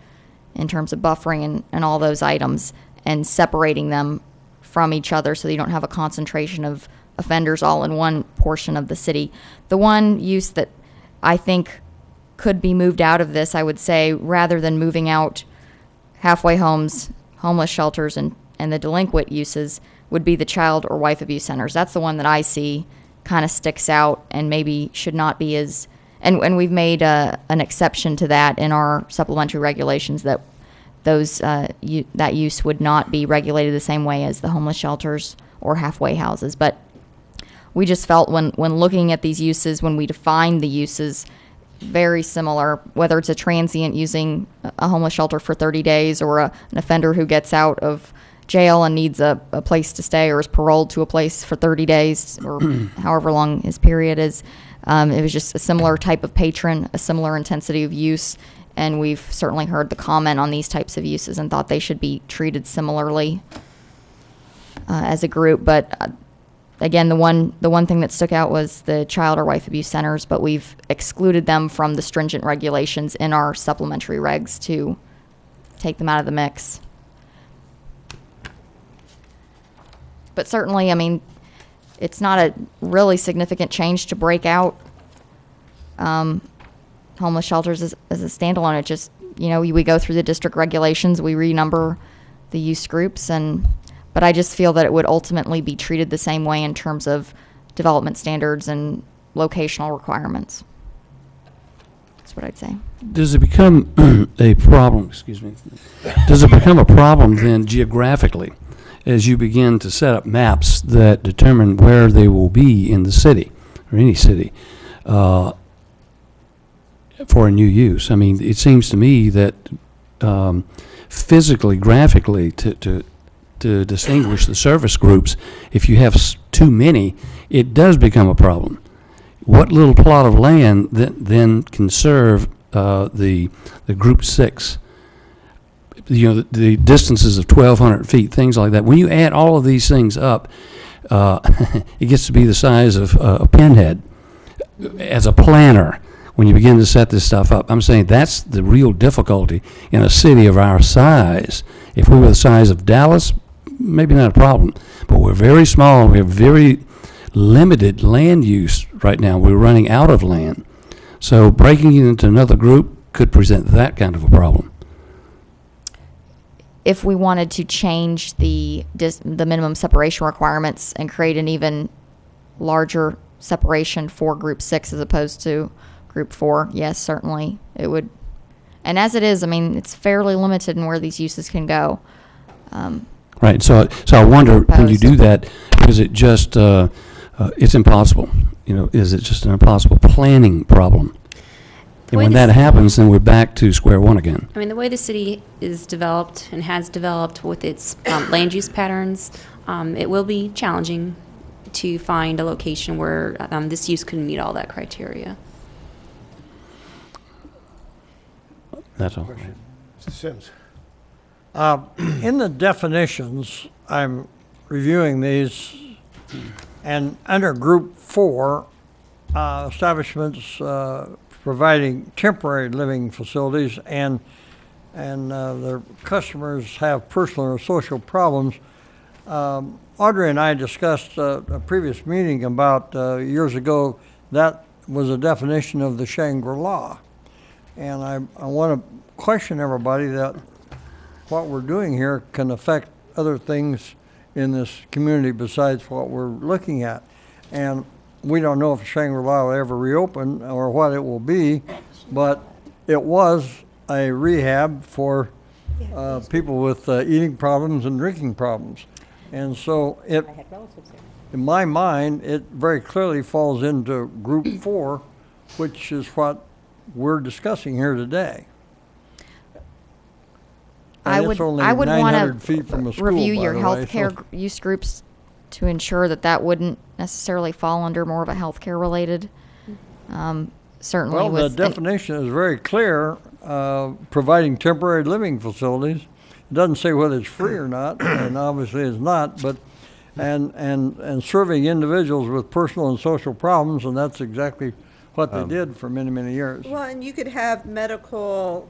in terms of buffering and all those items, and separating them from each other so that you don't have a concentration of offenders all in one portion of the city. The one use that I think could be moved out of this, I would say, rather than moving out halfway homes, homeless shelters, and the delinquent uses, would be the child or wife abuse centers. That's the one that I see kind of sticks out and maybe should not be as, and we've made an exception to that in our supplementary regulations, that those that use would not be regulated the same way as the homeless shelters or halfway houses. But we just felt when looking at these uses, when we define the uses, very similar, whether it's a transient using a homeless shelter for 30 days or an offender who gets out of jail and needs a place to stay or is paroled to a place for 30 days or however long his period is. It was just a similar type of patron, a similar intensity of use, and we've certainly heard the comment on these types of uses and thought they should be treated similarly as a group. But again, the one thing that stuck out was the child or wife abuse centers, but we've excluded them from the stringent regulations in our supplementary regs to take them out of the mix. But certainly, I mean, it's not a really significant change to break out homeless shelters as a standalone. It just, you know, we go through the district regulations, we renumber the use groups, but I just feel that it would ultimately be treated the same way in terms of development standards and locational requirements. That's what I'd say. Does it become a problem, excuse me, does it become a problem then geographically as you begin to set up maps that determine where they will be in the city, or any city, for a new use? I mean, it seems to me that physically, graphically, to distinguish the service groups, if you have too many, it does become a problem. What little plot of land then can serve the group 6? You know, the distances of 1,200 feet, things like that. When you add all of these things up, it gets to be the size of a pinhead. As a planner, when you begin to set this stuff up, I'm saying that's the real difficulty in a city of our size. If we were the size of Dallas, maybe not a problem. But we're very small. We have very limited land use right now. We're running out of land. So breaking it into another group could present that kind of a problem. If we wanted to change the minimum separation requirements and create an even larger separation for Group 6 as opposed to Group 4, yes, certainly it would. And as it is, I mean, it's fairly limited in where these uses can go. Right. So I wonder, when you do that, is it just it's impossible? You know, is it just an impossible planning problem? And when that happens, then we're back to square one again. I mean, the way the city is developed and has developed with its land use patterns, it will be challenging to find a location where this use could meet all that criteria. That's all. Mr. Sims. In the definitions, I'm reviewing these, and under Group 4, establishments providing temporary living facilities and their customers have personal or social problems. Audrey and I discussed a previous meeting about years ago. That was a definition of the Shangri-La. And I want to question everybody that what we're doing here can affect other things in this community besides what we're looking at. And we don't know if Shangri-La will ever reopen or what it will be, but it was a rehab for people with eating problems and drinking problems. And so it, in my mind, it very clearly falls into Group 4, which is what we're discussing here today. I And would it's only want 900 feet from a to school, review by your the way, healthcare so- use groups to ensure that that wouldn't necessarily fall under more of a healthcare related. Certainly Well, the with definition is very clear, providing temporary living facilities. It doesn't say whether it's free or not, and obviously it's not, but, and serving individuals with personal and social problems, and that's exactly what they did for many, many years. Well, and you could have medical,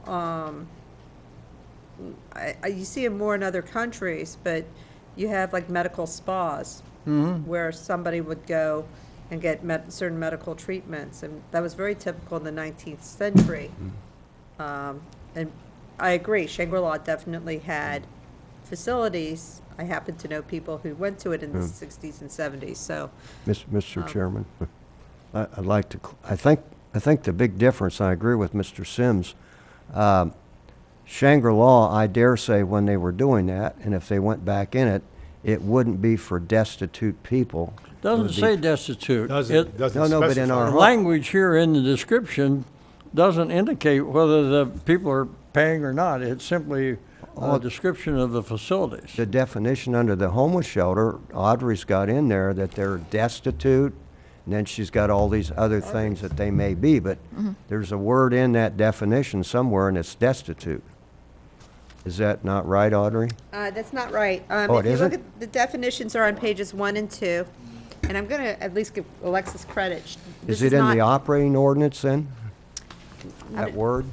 you see it more in other countries, but you have like medical spas where somebody would go and get certain medical treatments, and that was very typical in the 19th century. And I agree, Shangri-La definitely had facilities. I happen to know people who went to it in the 60s and 70s, so. Mr. Chairman, I'd like to, I think the big difference, I agree with Mr. Sims. Shangri-La, I dare say when they were doing that, and if they went back in it, it wouldn't be for destitute people. Doesn't say destitute. It- No, but in our The language here in the description doesn't indicate whether the people are paying or not. It's simply a description of the facilities. The definition under the homeless shelter, Audrey's got in there that they're destitute, and then she's got all these other things that they may be, but there's a word in that definition somewhere, and it's destitute. Is that not right, Audrey? That's not right. Oh, If it you look isn't? at, the definitions are on pages 1 and 2, and I'm going to at least give Alexis credit. This Is it in not- the operating ordinance then? That word?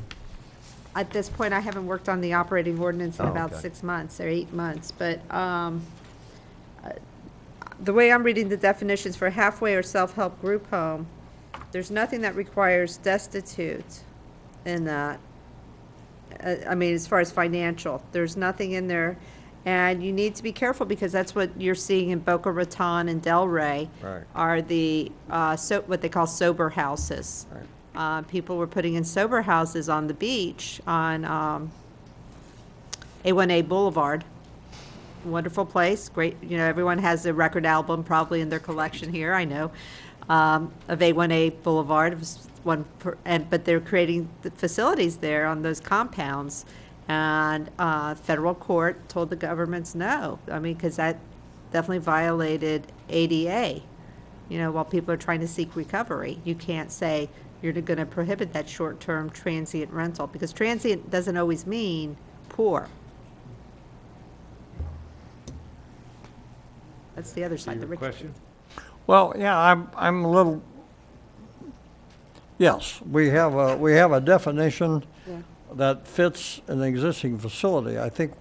At this point, I haven't worked on the operating ordinance in Oh, about okay. 6 months or 8 months, but the way I'm reading the definitions for halfway or self-help group home, there's nothing that requires destitute in that. I mean, as far as financial, there's nothing in there. And you need to be careful because that's what you're seeing in Boca Raton and Delray Right. are the, what they call sober houses. People were putting in sober houses on the beach on A1A Boulevard. Wonderful place, great, you know, everyone has a record album probably in their collection here, I know, of A1A Boulevard. It was but they're creating the facilities there on those compounds. And federal court told the governments no. I mean, because that definitely violated ADA. You know, while people are trying to seek recovery, you can't say you're going to prohibit that short-term transient rental, because transient doesn't always mean poor. That's the other side. Your question? Well, yeah, I'm a little, yes, we have a definition Yeah. that fits an existing facility. I think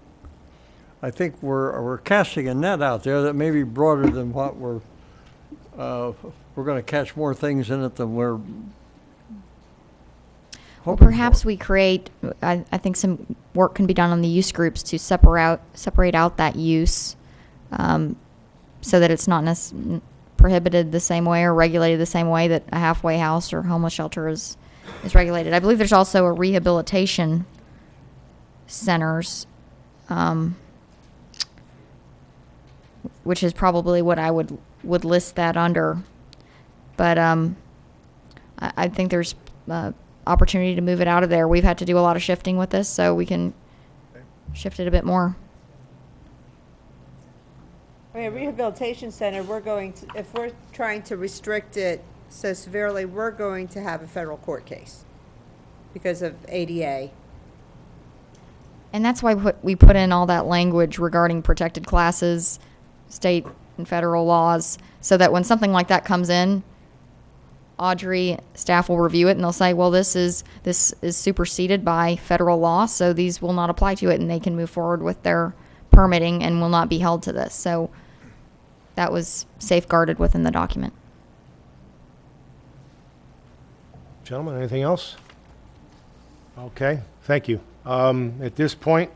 we're casting a net out there that may be broader than what we're going to catch more things in it than we're Well, hoping perhaps for. we create, I think some work can be done on the use groups to separate out that use, so that it's not prohibited the same way or regulated the same way that a halfway house or homeless shelter is regulated. I believe there's also a rehabilitation centers, which is probably what I would list that under. But I think there's opportunity to move it out of there. We've had to do a lot of shifting with this, so we can shift it a bit more. I mean, a rehabilitation center, we're going to, if we're trying to restrict it so severely, we're going to have a federal court case because of ADA. And that's why we put in all that language regarding protected classes, state and federal laws, so that when something like that comes in, Audrey, staff will review it and they'll say, well, this is superseded by federal law, so these will not apply to it, and they can move forward with their permitting and will not be held to this. So that was safeguarded within the document. Gentlemen, anything else? Okay, thank you. At this point,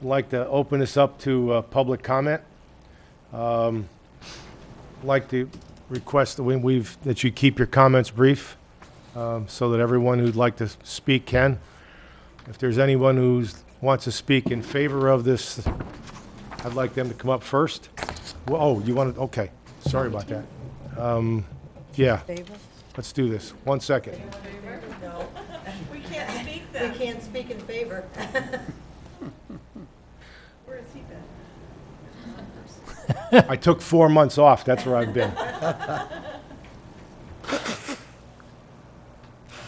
I'd like to open this up to public comment. I'd like to request that you keep your comments brief so that everyone who'd like to speak can. If there's anyone who wants to speak in favor of this, I'd like them to come up first. Well, oh, you want to, okay, sorry about that. Yeah, let's do this. 1 second. No. We can't speak then. We can't speak in favor. Where has he been? I took 4 months off, that's where I've been.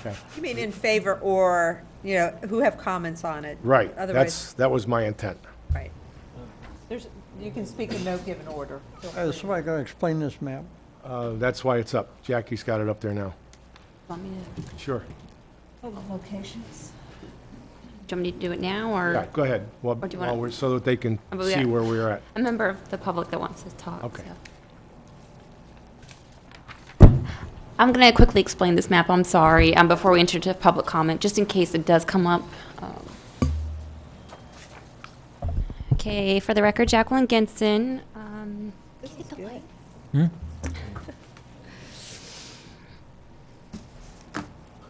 Okay. You mean in favor or, you know, who have comments on it? Right, Otherwise, that was my intent. right. You can speak in no given order. Is somebody going to explain this map? That's why it's up. Jackie's got it up there now. Want me Sure. locations? Do you want me to do it now, or? Yeah, go ahead. Well, Or do you wanna- so that they can Oh, see yeah. where we're at. A member of the public that wants to talk. Okay. So. I'm going to quickly explain this map. I'm sorry, before we enter to public comment, just in case it does come up. Okay, for the record, Jacqueline Genson. Take a light.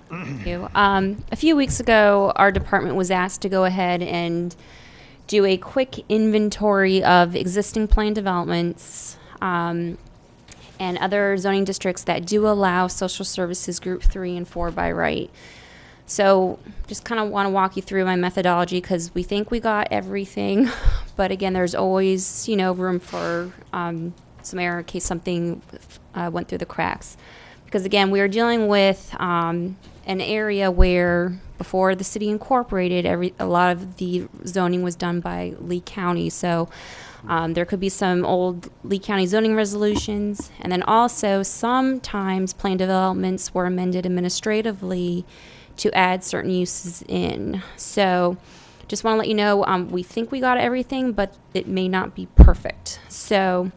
Thank you. A few weeks ago, our department was asked to go ahead and do a quick inventory of existing planned developments and other zoning districts that do allow social services group 3 and 4 by right. So just kind of want to walk you through my methodology because we think we got everything, but again, there's always, you know, room for some error in case something went through the cracks. Because again, we are dealing with an area where before the city incorporated, a lot of the zoning was done by Lee County. So there could be some old Lee County zoning resolutions, and then also sometimes plan developments were amended administratively to add certain uses in. So just want to let you know, we think we got everything, but it may not be perfect. So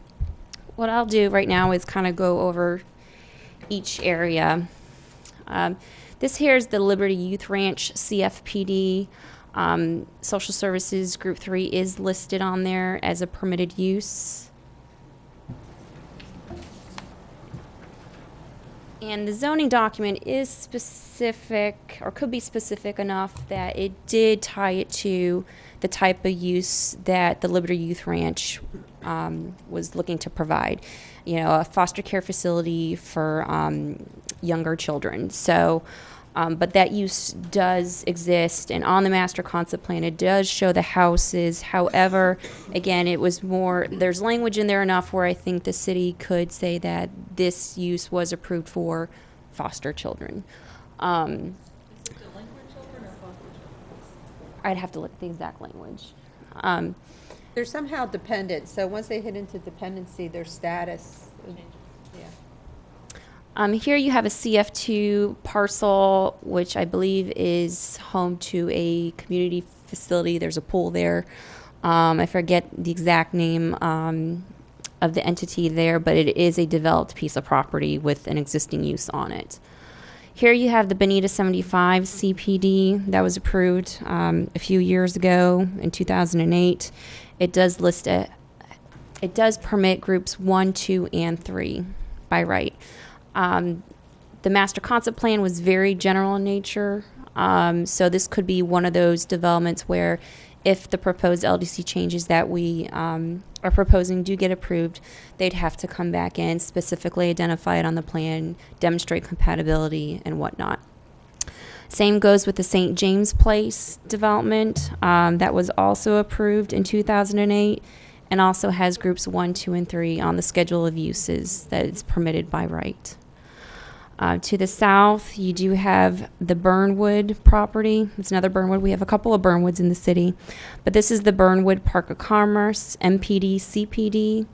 what I'll do right now is kind of go over each area. This here is the Liberty Youth Ranch CFPD. Social Services Group 3 is listed on there as a permitted use. And the zoning document is specific, or could be specific enough that it did tie it to the type of use that the Liberty Youth Ranch was looking to provide. You know, a foster care facility for younger children. So, but that use does exist, and on the master concept plan, it does show the houses. However, again, it was more, there's language in there enough where I think the city could say that this use was approved for foster children. Is it delinquent children or foster children? I'd have to look at the exact language. They're somehow dependent, so once they hit into dependency, their status. Here you have a CF2 parcel, which I believe is home to a community facility. There's a pool there. I forget the exact name of the entity there, but it is a developed piece of property with an existing use on it. Here you have the Bonita 75 CPD that was approved a few years ago in 2008. It does list it. It does permit groups 1, 2, and 3 by right. The master concept plan was very general in nature, so this could be one of those developments where if the proposed LDC changes that we are proposing do get approved, they'd have to come back in, specifically identify it on the plan, demonstrate compatibility and whatnot. Same goes with the St. James Place development that was also approved in 2008 and also has groups 1, 2, and 3 on the schedule of uses that is permitted by right. To the south, you do have the Burnwood property. It's another Burnwood. We have a couple of Burnwoods in the city. But this is the Burnwood Park of Commerce, MPD, CPD.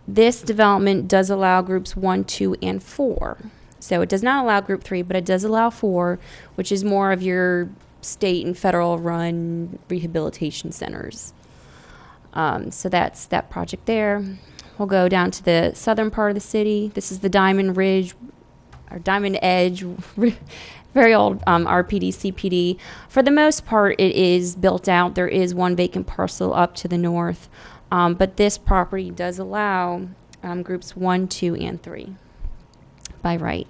This development does allow groups 1, 2, and 4. So it does not allow group 3, but it does allow 4, which is more of your state and federal run rehabilitation centers. So that's that project there. We'll go down to the southern part of the city. This is the Diamond Ridge, or Diamond Edge, very old RPD, CPD. For the most part, it is built out. There is one vacant parcel up to the north. But this property does allow groups 1, 2, and 3 by right.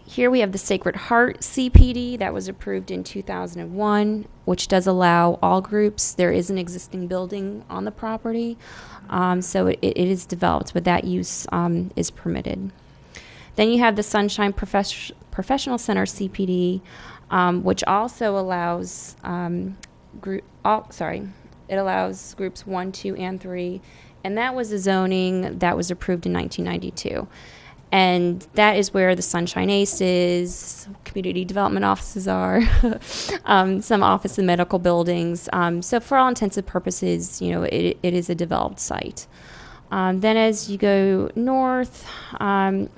Here we have the Sacred Heart CPD that was approved in 2001, which does allow all groups. There is an existing building on the property, so it is developed, but that use is permitted. Then you have the Sunshine Professional Center CPD, which also allows it allows groups 1, 2, and 3, and that was a zoning that was approved in 1992. And that is where the Sunshine Aces, community development offices are, some office and medical buildings. So for all intents and purposes, you know, it is a developed site. Then as you go north,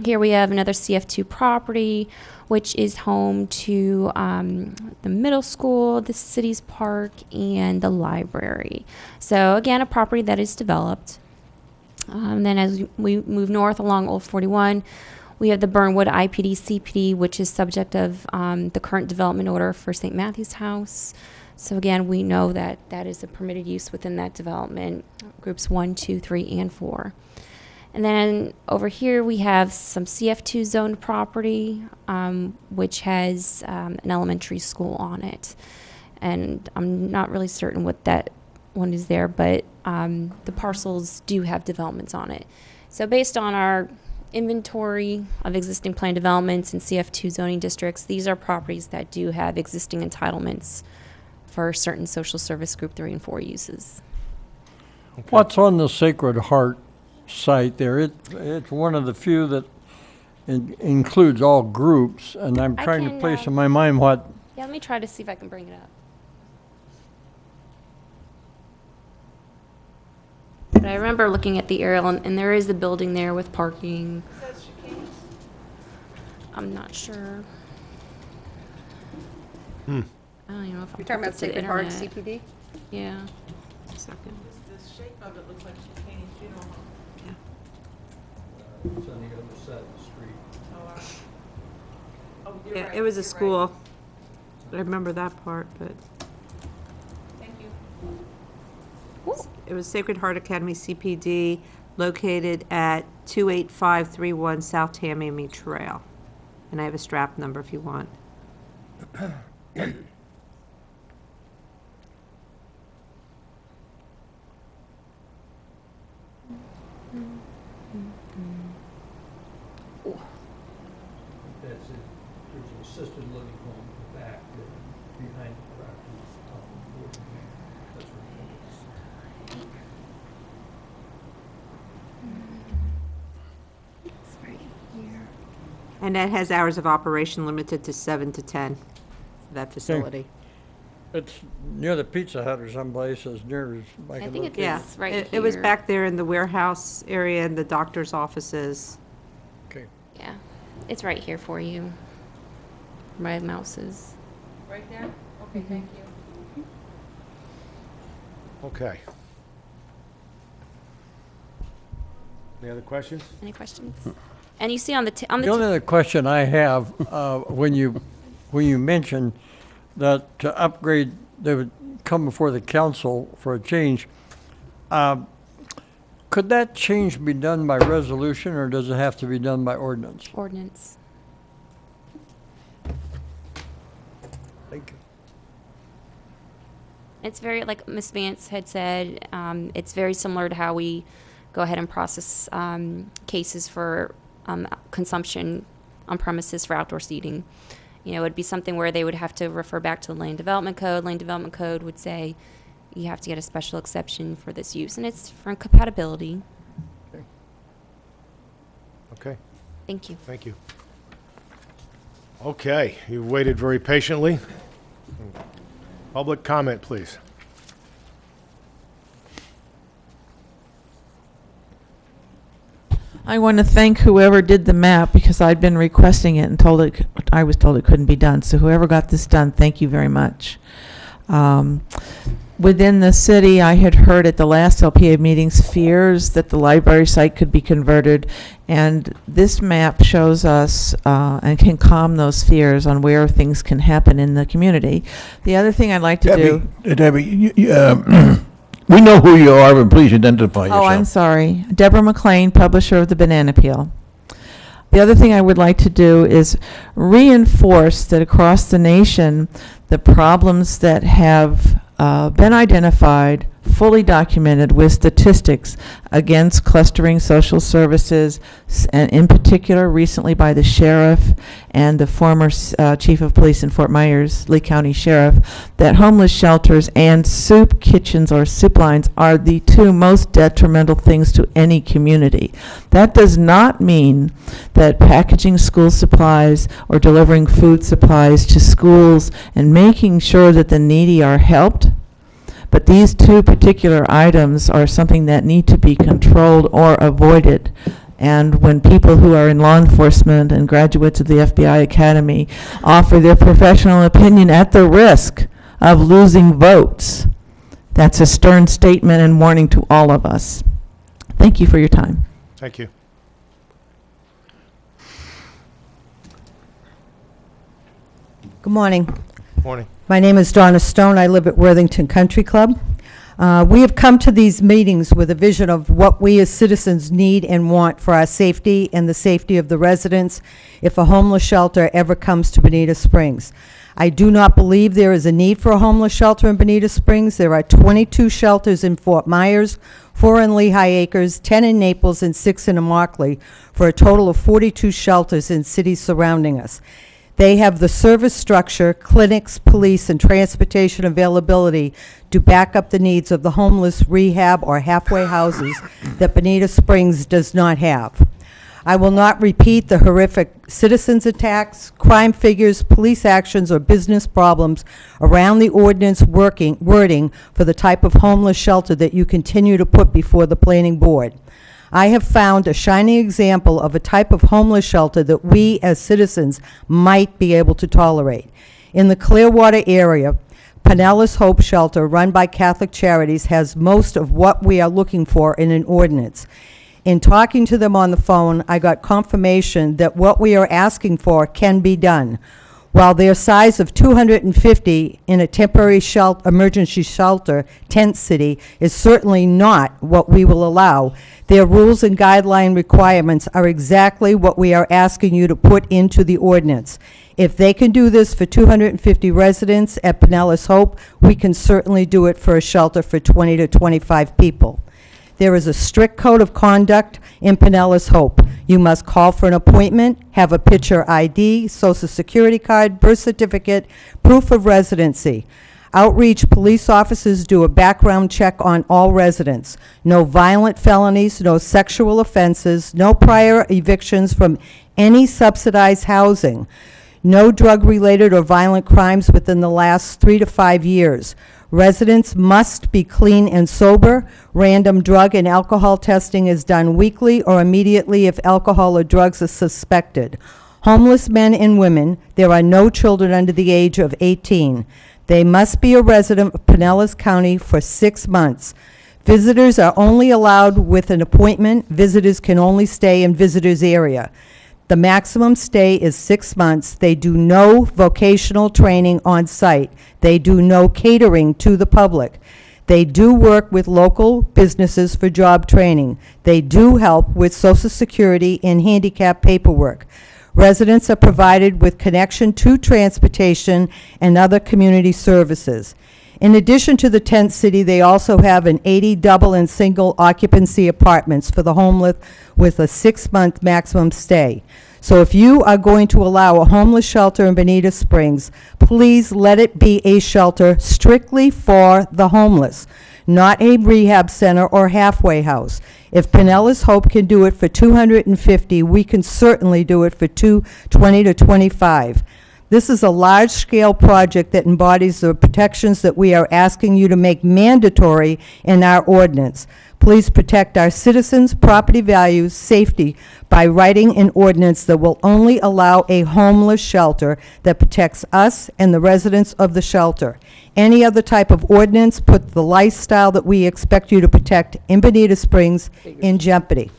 here we have another CF2 property, which is home to the middle school, the city's park, and the library. So again, a property that is developed. Then as we move north along Old 41, we have the Burnwood IPD CPD, which is subject of the current development order for St. Matthew's House. So again, we know that that is a permitted use within that development, groups 1, 2, 3, and 4. And then over here we have some CF2 zoned property, which has an elementary school on it. And I'm not really certain what that one is there, but the parcels do have developments on it. So based on our inventory of existing planned developments in CF2 zoning districts, these are properties that do have existing entitlements for certain social service group 3 and 4 uses. Okay. What's on the Sacred Heart site there? It's one of the few that includes all groups, and I'm trying to place in my mind what... Yeah, let me try to see if I can bring it up. But I remember looking at the aerial, and there is a building there with parking. Is that chicanes? I'm not sure. Hmm. I don't even know if I'm You're talking about Sacred Heart internet. CPD? Yeah. A second. The shape of it looks like Chicane's Funeral Home. It's on the other side of the street. Oh, you're Yeah, right, it was a you're right. school. I remember that part, but Thank you. it was Sacred Heart Academy CPD, located at 28531 South Tamiami Trail. And I have a strap number if you want. That's it. There's an assisted living home in the back behind the property. That's where it is. It's right here. And that has hours of operation limited to 7 to 10 for that facility. It's near the Pizza Hut or someplace as near as I I can think look. Yeah, It's right it was here. back there in the warehouse area and the doctor's offices. Okay. Yeah. It's right here for you. My mouse is. Right there? Okay, thank you. Okay. Any other questions? Any questions? And you see on the The only other question I have, when you mentioned that to upgrade, they would come before the council for a change, could that change be done by resolution, or does it have to be done by ordinance? ordinance. Thank you. It's very, like Ms. Vance had said, it's very similar to how we go ahead and process cases for consumption on premises for outdoor seating. You know, it'd be something where they would have to refer back to the Land Development Code. Land Development Code would say you have to get a special exception for this use, and it's for compatibility. Okay. Thank you. Thank you. Okay, you waited very patiently. Public comment, please. I want to thank whoever did the map because I'd been requesting it and I was told it couldn't be done. So whoever got this done, thank you very much. Within the city, I had heard at the last LPA meetings fears that the library site could be converted, and this map shows us and can calm those fears on where things can happen in the community. The other thing I'd like to do... Debbie, we know who you are, but please identify yourself. Oh, I'm sorry. Deborah McLean, publisher of the Banana Peel. The other thing I would like to do is reinforce that across the nation, the problems that have been identified, fully documented with statistics against clustering social services, and in particular recently by the sheriff and the former chief of police in Fort Myers, Lee County Sheriff, that homeless shelters and soup kitchens or soup lines are the two most detrimental things to any community. That does not mean that packaging school supplies or delivering food supplies to schools and making sure that the needy are helped. But these two particular items are something that need to be controlled or avoided. And when people who are in law enforcement and graduates of the FBI Academy offer their professional opinion at the risk of losing votes, that's a stern statement and warning to all of us. Thank you for your time. Thank you. Good morning. Morning. My name is Donna Stone. I live at Worthington Country Club. We have come to these meetings with a vision of what we as citizens need and want for our safety and the safety of the residents if a homeless shelter ever comes to Bonita Springs. I do not believe there is a need for a homeless shelter in Bonita Springs. There are 22 shelters in Fort Myers, 4 in Lehigh Acres, 10 in Naples, and 6 in Immokalee, for a total of 42 shelters in cities surrounding us. They have the service structure, clinics, police, and transportation availability to back up the needs of the homeless, rehab, or halfway houses that Bonita Springs does not have. I will not repeat the horrific citizens attacks, crime figures, police actions, or business problems around the ordinance wording for the type of homeless shelter that you continue to put before the planning board. I have found a shining example of a type of homeless shelter that we as citizens might be able to tolerate. In the Clearwater area, Pinellas Hope Shelter, run by Catholic Charities, has most of what we are looking for in an ordinance. In talking to them on the phone, I got confirmation that what we are asking for can be done. While their size of 250 in a temporary emergency shelter tent city is certainly not what we will allow, their rules and guideline requirements are exactly what we are asking you to put into the ordinance. If they can do this for 250 residents at Pinellas Hope, we can certainly do it for a shelter for 20 to 25 people. There is a strict code of conduct in Pinellas Hope. You must call for an appointment, have a picture ID, social security card, birth certificate, proof of residency. Outreach police officers do a background check on all residents. No violent felonies, no sexual offenses, no prior evictions from any subsidized housing, no drug-related or violent crimes within the last 3 to 5 years. Residents must be clean and sober. Random drug and alcohol testing is done weekly or immediately if alcohol or drugs are suspected. Homeless men and women, there are no children under the age of 18. They must be a resident of Pinellas County for 6 months. Visitors are only allowed with an appointment. Visitors can only stay in visitors area. The maximum stay is 6 months. They do no vocational training on site. They do no catering to the public. They do work with local businesses for job training. They do help with Social Security and handicap paperwork. Residents are provided with connection to transportation and other community services. In addition to the tent city, they also have an 80 double and single occupancy apartments for the homeless with a 6-month maximum stay. So if you are going to allow a homeless shelter in Bonita Springs, please let it be a shelter strictly for the homeless, not a rehab center or halfway house. If Pinellas Hope can do it for 250, we can certainly do it for 220 to 25. This is a large-scale project that embodies the protections that we are asking you to make mandatory in our ordinance. Please protect our citizens' property values, safety, by writing an ordinance that will only allow a homeless shelter that protects us and the residents of the shelter. Any other type of ordinance put the lifestyle that we expect you to protect in Bonita Springs in jeopardy.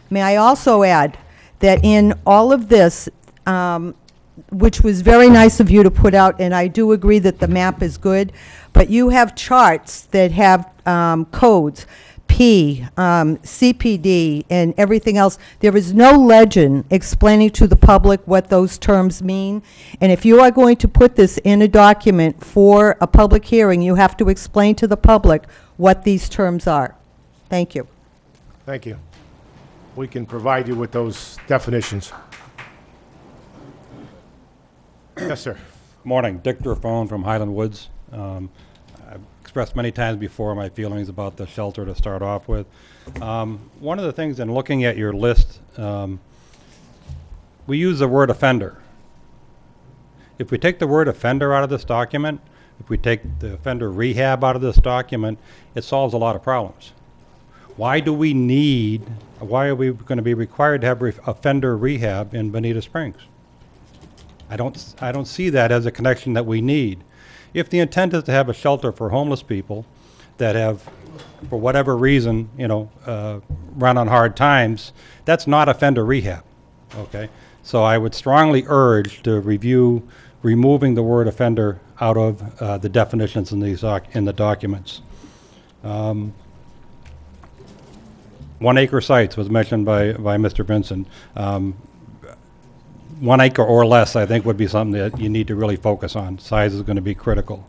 May I also add that in all of this, which was very nice of you to put out, and I do agree that the map is good, but you have charts that have codes, P, CPD, and everything else. There is no legend explaining to the public what those terms mean, and if you are going to put this in a document for a public hearing, you have to explain to the public what these terms are. Thank you. Thank you. We can provide you with those definitions. Yes, sir. Morning, Dick Durfone from Highland Woods. I've expressed many times before my feelings about the shelter to start off with. One of the things in looking at your list, we use the word offender. If we take the word offender out of this document, if we take the offender rehab out of this document, it solves a lot of problems. Why are we going to be required to have offender rehab in Bonita Springs? I don't see that as a connection that we need. If the intent is to have a shelter for homeless people that have, for whatever reason, run on hard times, that's not offender rehab, okay? So I would strongly urge to review removing the word offender out of the definitions in the documents. 1 acre sites was mentioned by Mr. Vincent. 1 acre or less, I think, would be something that you need to really focus on. Size is going to be critical.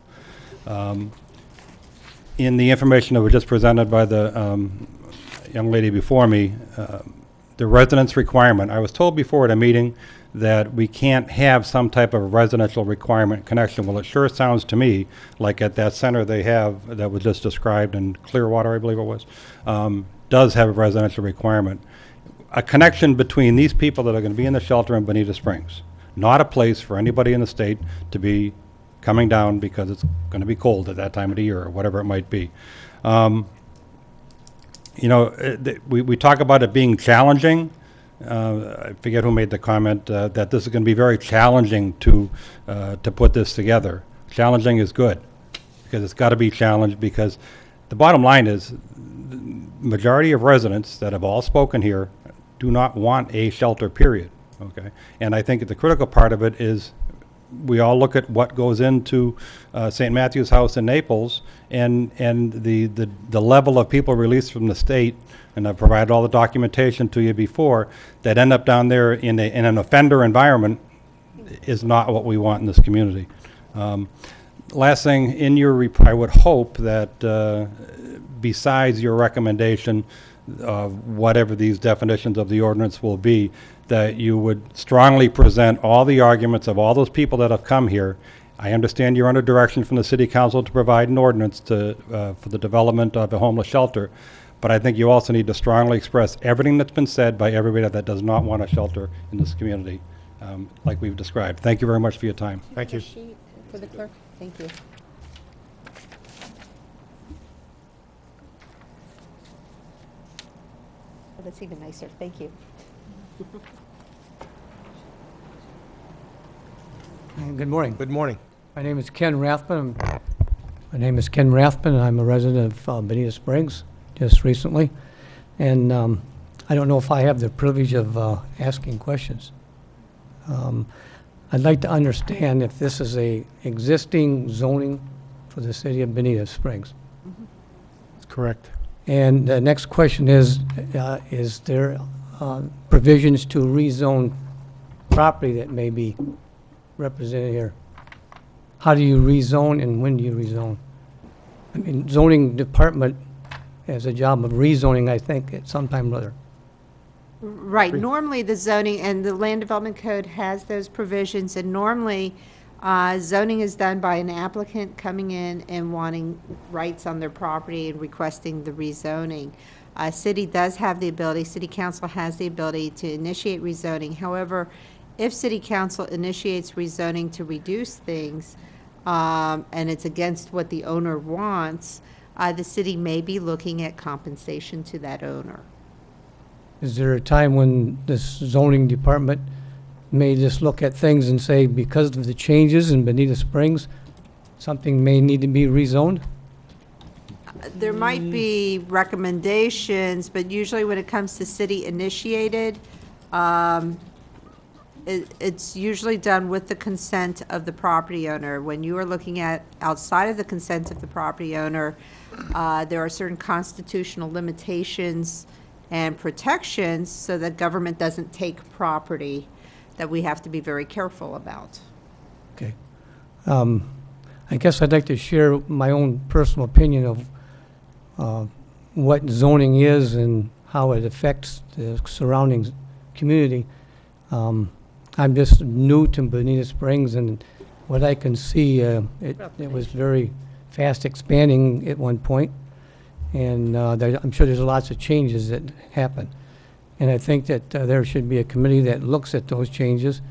In the information that was just presented by the young lady before me, the residence requirement, I was told before at a meeting that we can't have some type of residential requirement connection. Well, it sure sounds to me like at that center they have, that was just described in Clearwater, I believe it was, does have a residential requirement. A connection between these people that are going to be in the shelter in Bonita Springs, not a place for anybody in the state to be coming down because it's going to be cold at that time of the year or whatever it might be. We talk about it being challenging. I forget who made the comment that this is going to be very challenging to put this together. Challenging is good because it's got to be challenged, because the bottom line is the majority of residents that have all spoken here do not want a shelter, period, okay? And I think the critical part of it is we all look at what goes into St. Matthew's House in Naples and the level of people released from the state, and I've provided all the documentation to you before, that end up down there in an offender environment is not what we want in this community. Last thing, in your I would hope that besides your recommendation of whatever these definitions of the ordinance will be, that you would strongly present all the arguments of all those people that have come here. I understand you're under direction from the City Council to provide an ordinance for the development of a homeless shelter, but I think you also need to strongly express everything that's been said by everybody that does not want a shelter in this community, like we've described. Thank you very much for your time. Thank you. Sheet for the clerk. Thank you. Oh, that's even nicer. Thank you. Good morning. Good morning. My name is Ken Rathbun. And I'm a resident of Bonita Springs just recently. And I don't know if I have the privilege of asking questions. I'd like to understand if this is a existing zoning for the city of Bonita Springs. That's correct. And the next question is there provisions to rezone property that may be represented here? How do you rezone and when do you rezone? I mean, zoning department has a job of rezoning, I think, at some time or other. Right. Normally, the zoning and the Land Development Code has those provisions, and normally zoning is done by an applicant coming in and wanting rights on their property and requesting the rezoning. City does have the ability, city council has the ability to initiate rezoning. However, if city council initiates rezoning to reduce things, and it's against what the owner wants, the city may be looking at compensation to that owner. Is there a time when this zoning department may just look at things and say, because of the changes in Bonita Springs, something may need to be rezoned? There might be recommendations, but usually when it comes to city initiated, it's usually done with the consent of the property owner. When you are looking at outside of the consent of the property owner, there are certain constitutional limitations and protections so that government doesn't take property that we have to be very careful about. Okay. I guess I'd like to share my own personal opinion of what zoning is and how it affects the surrounding community. I'm just new to Bonita Springs, and what I can see, it was very fast expanding at one point, and I'm sure there's lots of changes that happen. And I think that there should be a committee that looks at those changes.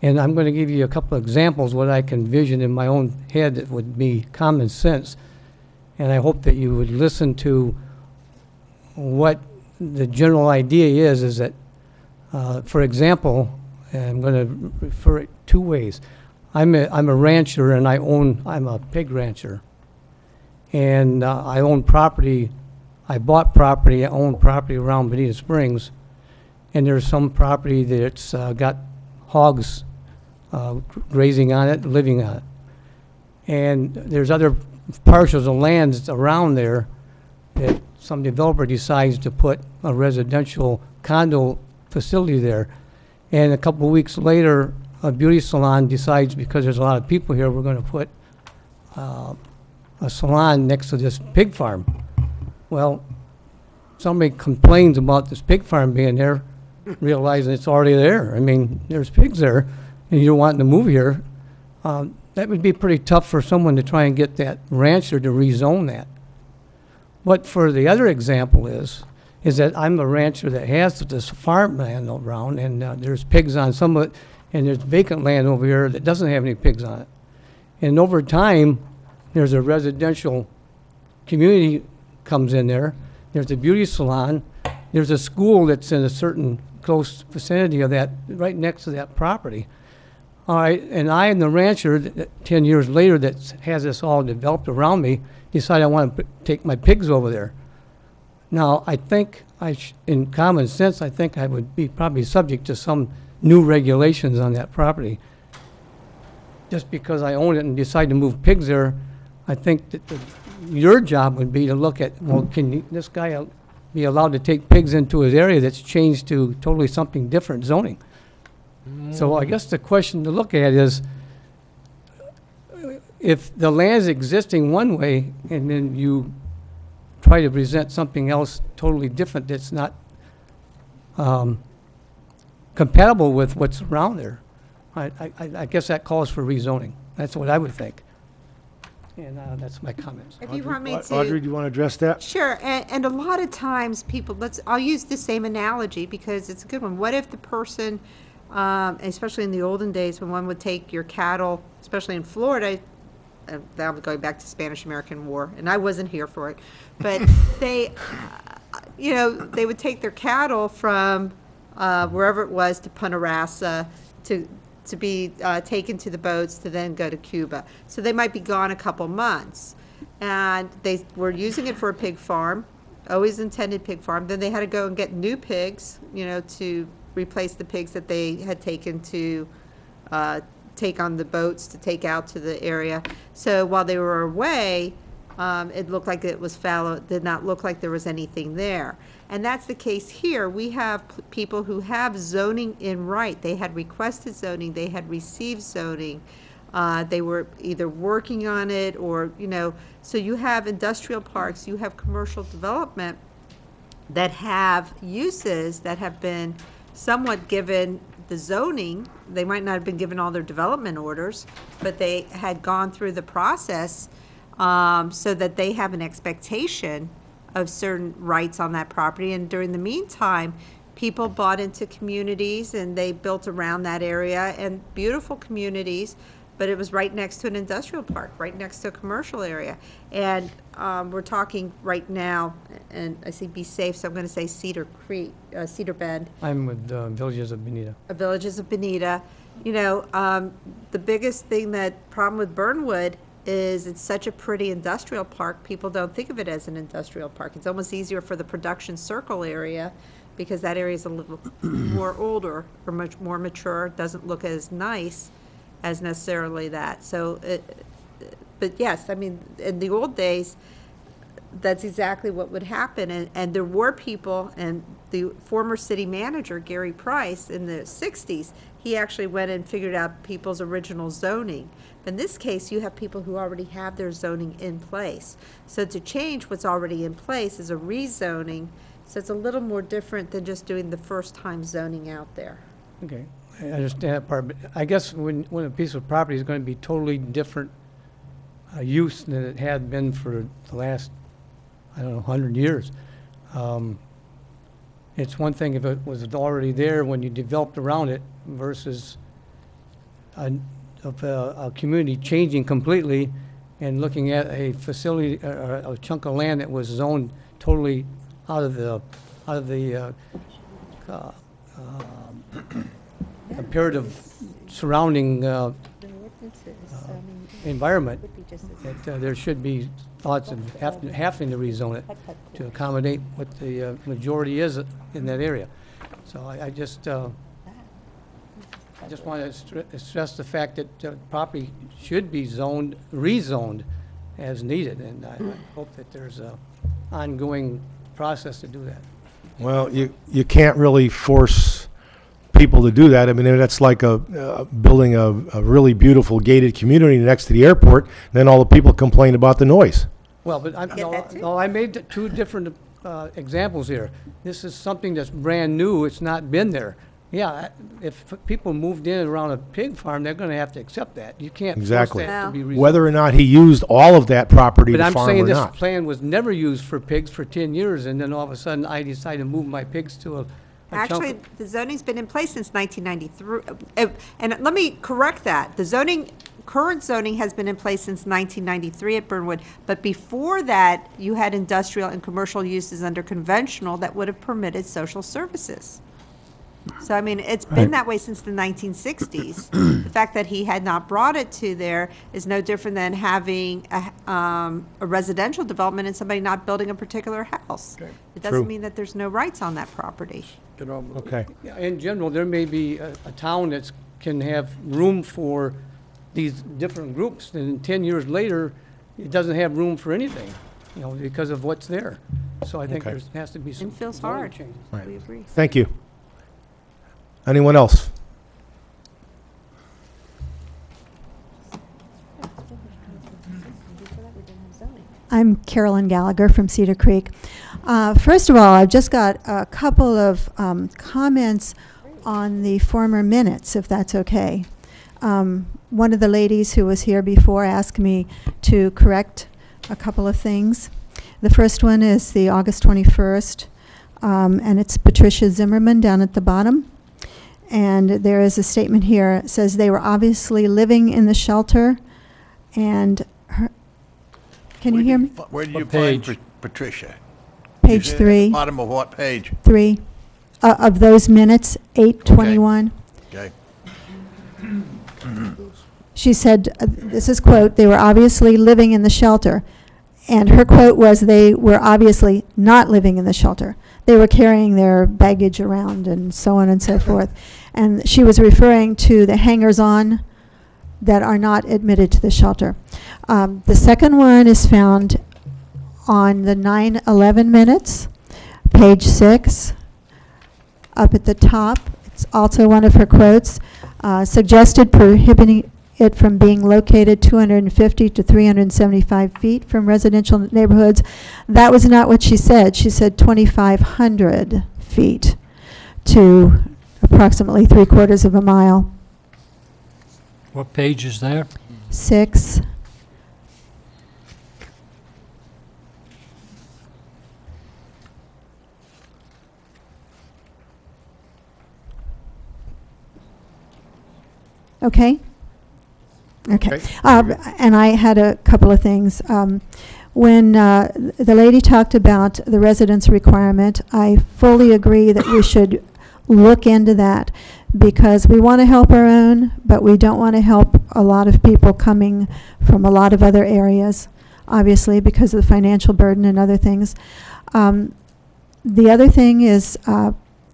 And I'm going to give you a couple of examples what I can envision in my own head that would be common sense. And I hope that you would listen to what the general idea is that, for example, and I'm going to refer it two ways. I'm a rancher, and I'm a pig rancher. And I own property, I bought property, I own property around Bonita Springs. And there's some property that's got hogs grazing on it, living on it. And there's other parcels of land that's around there that some developer decides to put a residential condo facility there. And a couple of weeks later, a beauty salon decides, because there's a lot of people here, we're going to put a salon next to this pig farm. Well, somebody complains about this pig farm being there, realizing it's already there. I mean, there's pigs there, and you don't want them to move here. That would be pretty tough for someone to try and get that rancher to rezone that. But for the other example is that I'm a rancher that has this farmland around, and there's pigs on some of it, and there's vacant land over here that doesn't have any pigs on it. And over time, there's a residential community comes in there. There's a beauty salon. There's a school that's in a certain close vicinity of that, right next to that property. All right, and I and the rancher, 10 years later, that has this all developed around me, decide I want to take my pigs over there. Now, I think, in common sense, I think I would be probably subject to some new regulations on that property. Just because I own it and decide to move pigs there, I think that your job would be to look at, well, can this guy be allowed to take pigs into his area that's changed to totally something different zoning? So I guess the question to look at is, if the land is existing one way and then you try to present something else totally different that's not compatible with what's around there, I guess that calls for rezoning. That's what I would think. And that's my comments. If you want me to. Audrey, do you want to address that? Sure, and a lot of times people, I'll use the same analogy because it's a good one. What if the person, especially in the olden days when one would take your cattle, especially in Florida, I'm going back to Spanish-American War, and I wasn't here for it, but they, they would take their cattle from wherever it was to Punta Rassa to be taken to the boats to then go to Cuba. So they might be gone a couple months. And they were using it for a pig farm, always intended pig farm. Then they had to go and get new pigs, to replace the pigs that they had taken to take on the boats to take out to the area. So while they were away, it looked like it was fallow. It did not look like there was anything there. And that's the case here. We have people who have zoning in right. They had requested zoning. They had received zoning. They were either working on it or, so you have industrial parks, you have commercial development that have uses that have been somewhat given the zoning. They might not have been given all their development orders, but they had gone through the process so that they have an expectation of certain rights on that property. And during the meantime, people bought into communities and they built around that area, and beautiful communities, but it was right next to an industrial park, right next to a commercial area. And we're talking right now, and I see be safe, so I'm going to say Cedar Creek, Cedar Bend. I'm with Villages of Bonita. Villages of Bonita. You know, the biggest thing problem with Burnwood is it's such a pretty industrial park. People don't think of it as an industrial park. It's almost easier for the production circle area because that area is a little more older or much more mature. It doesn't look as nice as necessarily that. So, but yes, I mean, in the old days, that's exactly what would happen. And there were people, and the former city manager, Gary Price, in the 60s, he actually went and figured out people's original zoning. In this case, you have people who already have their zoning in place. So to change what's already in place is a rezoning. So it's a little more different than just doing the first time zoning out there. Okay, I understand that part, but I guess when a piece of property is going to be totally different use than it had been for the last, I don't know, 100 years. It's one thing if it was already there when you developed around it versus a community changing completely and looking at a facility, a chunk of land that was zoned totally out of the comparative surrounding environment, that there should be thoughts of having to rezone it to accommodate what the majority is in that area. So I just want to stress the fact that property should be rezoned as needed, and I hope that there's an ongoing process to do that. Well, you can't really force people to do that. I mean, that's like building a really beautiful gated community next to the airport, then all the people complain about the noise. Well, but I made two different examples here. This is something that's brand new. It's not been there. Yeah, if people moved in around a pig farm, they're going to have to accept that. You can't force that to be rezoned. Whether or not he used all of that property to farm or not. But I'm saying this plan was never used for pigs for 10 years, and then all of a sudden I decided to move my pigs to a Actually, the zoning's been in place since 1993. And let me correct that. The current zoning has been in place since 1993 at Burnwood, but before that, you had industrial and commercial uses under conventional that would have permitted social services. So, I mean, it's been that way since the 1960s. The fact that he had not brought it to there is no different than having a residential development and somebody not building a particular house. Okay. It doesn't mean that there's no rights on that property. Okay. In general, there may be a town that can have room for these different groups, and 10 years later, it doesn't have room for anything, because of what's there. So I think there has to be some feels hard. changes. Right. We agree. Thank you. Anyone else? I'm Carolyn Gallagher from Cedar Creek. First of all, I've just got a couple of comments on the former minutes, if that's okay. One of the ladies who was here before asked me to correct a couple of things. The first one is the August 21st, and it's Patricia Zimmerman down at the bottom. And there is a statement here, it says they were obviously living in the shelter, and can you hear me? Where did you find Patricia? Page 3. Bottom of what page? 3 of those minutes, 8:21. Okay. She said, this is quote, they were obviously living in the shelter. And her quote was, they were obviously not living in the shelter. They were carrying their baggage around and so on and so forth. And she was referring to the hangers-on that are not admitted to the shelter. The second one is found on the 9/11 minutes, page 6, up at the top. It's also one of her quotes, suggested prohibiting it from being located 250 to 375 feet from residential neighborhoods. That was not what she said. She said 2,500 feet to approximately 3/4 of a mile. What page is there? 6. Okay? Okay. Okay. And I had a couple of things. When the lady talked about the residence requirement, I fully agree that we should look into that, because we want to help our own, but we don't want to help a lot of people coming from a lot of other areas, obviously, because of the financial burden and other things. The other thing is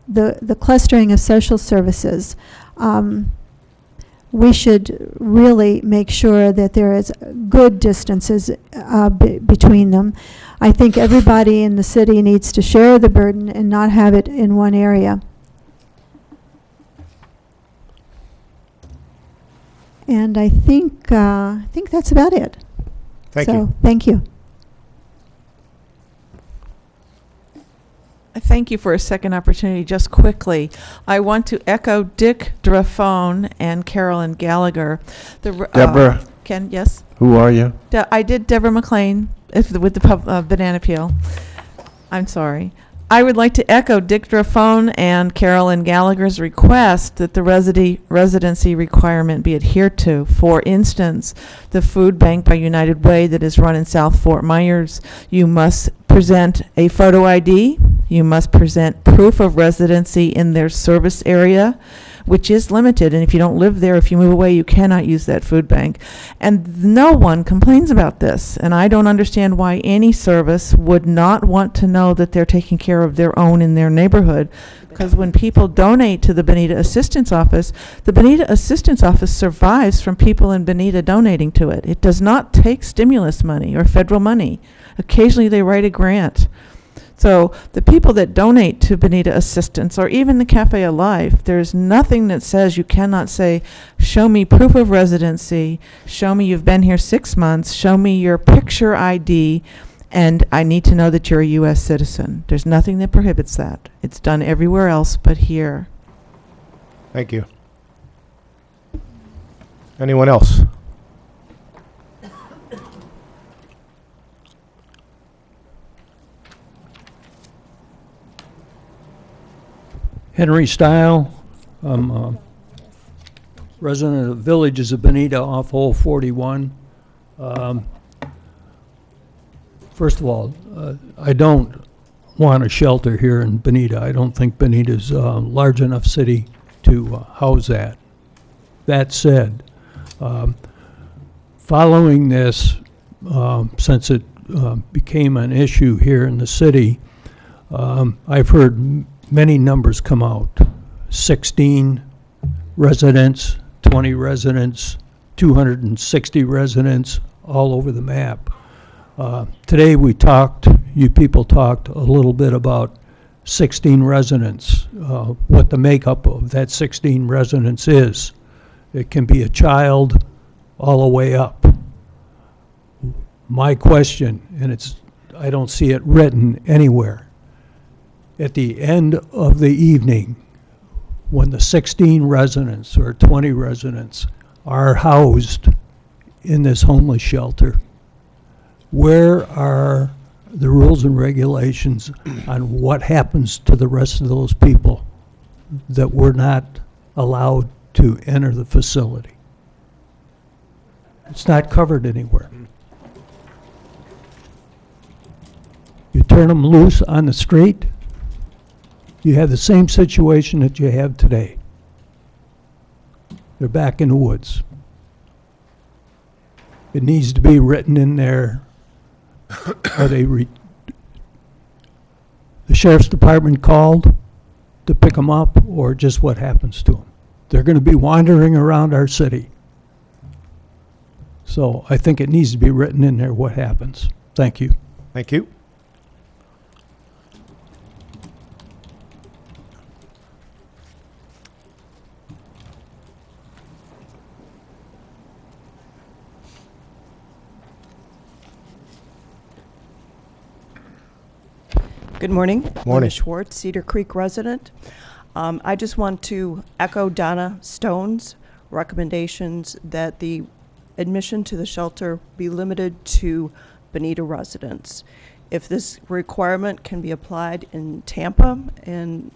the clustering of social services. We should really make sure that there is good distances between them. I think everybody in the city needs to share the burden and not have it in one area. And I think that's about it. Thank you. Thank you. Thank you for a second opportunity. Just quickly, I want to echo Dick Drafone and Carolyn Gallagher. Deborah? Ken, yes? Who are you? I did Deborah McLean with the Banana Peel. I'm sorry. I would like to echo Dick Drafone and Carolyn Gallagher's request that the residency requirement be adhered to. For instance, the food bank by United Way that is run in South Fort Myers, you must present a photo ID, you must present proof of residency in their service area, which is limited, and if you don't live there, if you move away, you cannot use that food bank. And no one complains about this, and I don't understand why any service would not want to know that they're taking care of their own in their neighborhood, because when people donate to the Bonita Assistance Office, the Bonita Assistance Office survives from people in Bonita donating to it. It does not take stimulus money or federal money. Occasionally they write a grant. So the people that donate to Bonita Assistance, or even the Cafe Alive, there's nothing that says you cannot say, show me proof of residency, show me you've been here 6 months, show me your picture ID, and I need to know that you're a U.S. citizen. There's nothing that prohibits that. It's done everywhere else but here. Thank you. Anyone else? Henry Style. I'm a resident of the Villages of Bonita off Hole 41. First of all, I don't want a shelter here in Bonita. I don't think Bonita's a large enough city to house that. That said, following this, since it became an issue here in the city, I've heard many numbers come out. 16 residents, 20 residents, 260 residents, all over the map. Today you people talked a little bit about 16 residents, what the makeup of that 16 residents is. It can be a child all the way up. My question, and I don't see it written anywhere, at the end of the evening, when the 16 residents or 20 residents are housed in this homeless shelter, where are the rules and regulations on what happens to the rest of those people that were not allowed to enter the facility? It's not covered anywhere. You turn them loose on the street, you have the same situation that you have today. They're back in the woods. It needs to be written in there. Are the sheriff's department called to pick them up, or just what happens to them? They're going to be wandering around our city. So I think it needs to be written in there what happens. Thank you. Thank you. Good morning. Morning. Linda Schwartz, Cedar Creek resident. I just want to echo Donna Stone's recommendations that the admission to the shelter be limited to Bonita residents. If this requirement can be applied in Tampa and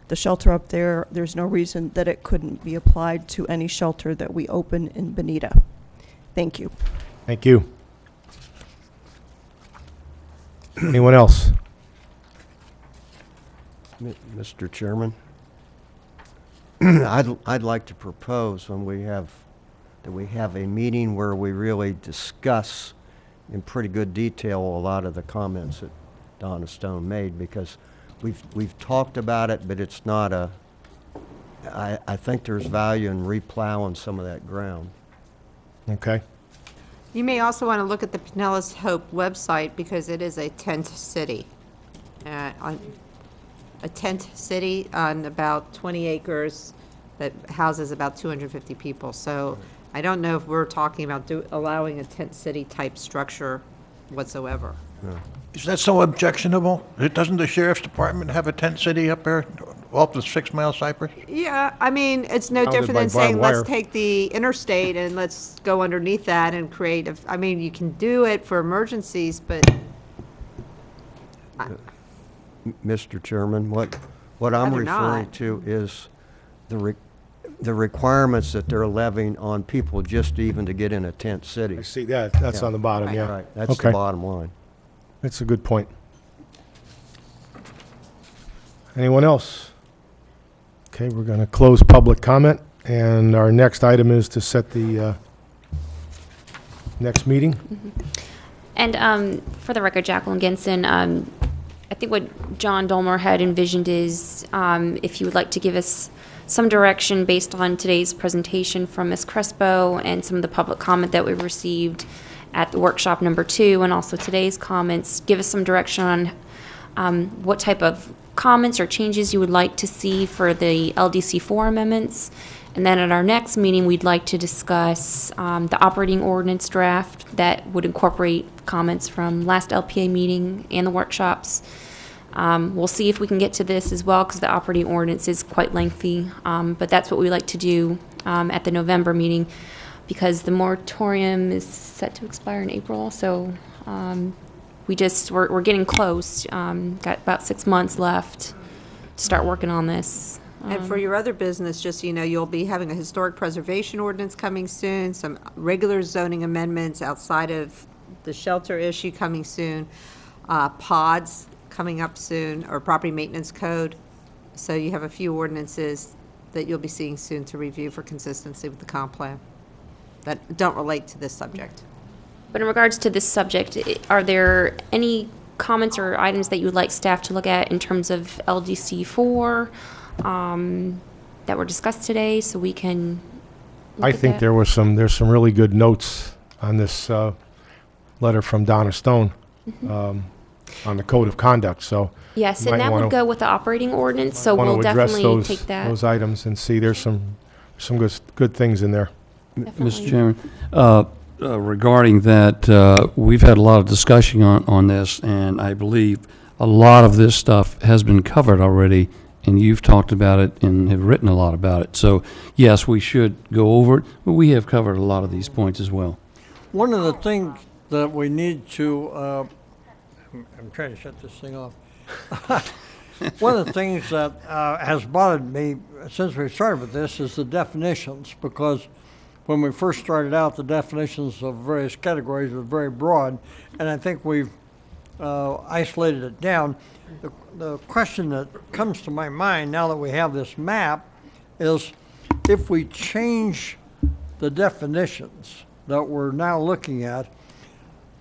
the shelter up there, there's no reason that it couldn't be applied to any shelter that we open in Bonita. Thank you. Thank you. Anyone else? Mr. Chairman, I'd like to propose that we have a meeting where we really discuss in pretty good detail a lot of the comments that Donna Stone made, because we've talked about it, but it's not I think there's value in replowing some of that ground. Okay. You may also want to look at the Pinellas Hope website, because it is a tent city. A tent city on about 20 acres that houses about 250 people. So I don't know if we're talking about allowing a tent city type structure whatsoever. Yeah. Is that so objectionable? Doesn't the sheriff's department have a tent city up there off the 6 Mile Cypress? Yeah, I mean, it's no Bounded different by than saying, barbed let's wire. take the interstate and let's go underneath that and create, I mean, you can do it for emergencies, but Mr. Chairman, what I'm Rather referring not. to is the requirements that they're levying on people just even to get in a tent city. I see that. That's Yeah. on the bottom, yeah. Right, that's Okay. the bottom line. That's a good point. Anyone else? Okay, we're going to close public comment, and our next item is to set the next meeting. And for the record, Jacqueline Genson, I think what John Dolmer had envisioned is if you would like to give us some direction based on today's presentation from Ms. Crespo and some of the public comment that we received at the workshop number 2, and also today's comments, give us some direction on what type of comments or changes you would like to see for the LDC 4 amendments. And then at our next meeting, we'd like to discuss the operating ordinance draft that would incorporate comments from last LPA meeting and the workshops. We'll see if we can get to this as well, because the operating ordinance is quite lengthy. But that's what we like to do at the November meeting, because the moratorium is set to expire in April. So we're getting close. Got about 6 months left to start working on this. And for your other business, just so you know, you'll be having a historic preservation ordinance coming soon, some regular zoning amendments outside of the shelter issue coming soon, pods coming up soon, or property maintenance code. So you have a few ordinances that you'll be seeing soon to review for consistency with the comp plan that don't relate to this subject. But in regards to this subject, are there any comments or items that you would like staff to look at in terms of LDC 4 that were discussed today, so we can look I at think that? there's some really good notes on this letter from Donna Stone on the code of conduct, so. Yes, you and might that wanna- would go with the operating ordinance, so wanna we'll address definitely take that. those items and see there's some good things in there. Mr. Chairman, regarding that, we've had a lot of discussion on this, and I believe a lot of this stuff has been covered already, and you've talked about it and have written a lot about it. So, yes, we should go over it, but we have covered a lot of these points as well. One of the things that we need to, I'm trying to shut this thing off. One of the things that has bothered me since we started with this is the definitions, because when we first started out, the definitions of various categories were very broad, and I think we've isolated it down. The question that comes to my mind now that we have this map is, if we change the definitions that we're now looking at,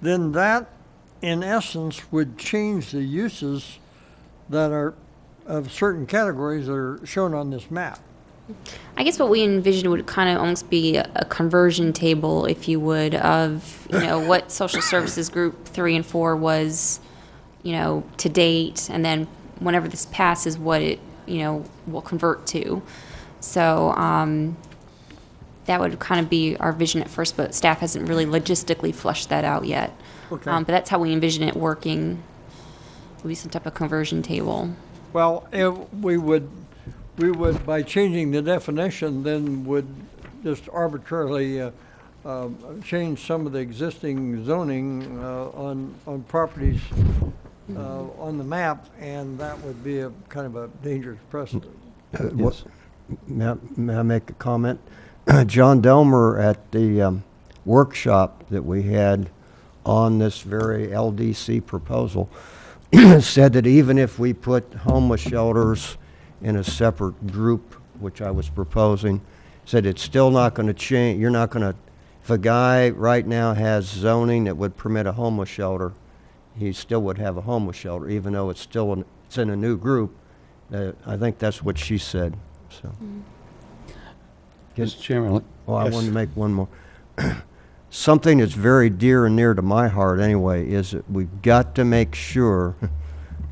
then that in essence would change the uses that are of certain categories that are shown on this map. I guess what we envisioned would kind of almost be a conversion table, if you would, of, what social services group 3 and 4 was, to date, and then whenever this passes, what it, will convert to. So that would kind of be our vision at first, but staff hasn't really logistically fleshed that out yet. Okay. But that's how we envision it working. Would be some type of conversion table. Well, we would, by changing the definition, then would just arbitrarily change some of the existing zoning on properties on the map, and that would be a kind of a dangerous precedent. May I make a comment? John Delmer at the workshop that we had on this very LDC proposal said that even if we put homeless shelters in a separate group, which I was proposing, said it's still not going to change. You're not going to, if a guy right now has zoning that would permit a homeless shelter, he still would have a homeless shelter, even though it's still it's in a new group. I think that's what she said. So, Mr. Chairman, well, I wanted to make one more. Something that's very dear and near to my heart anyway is that we've got to make sure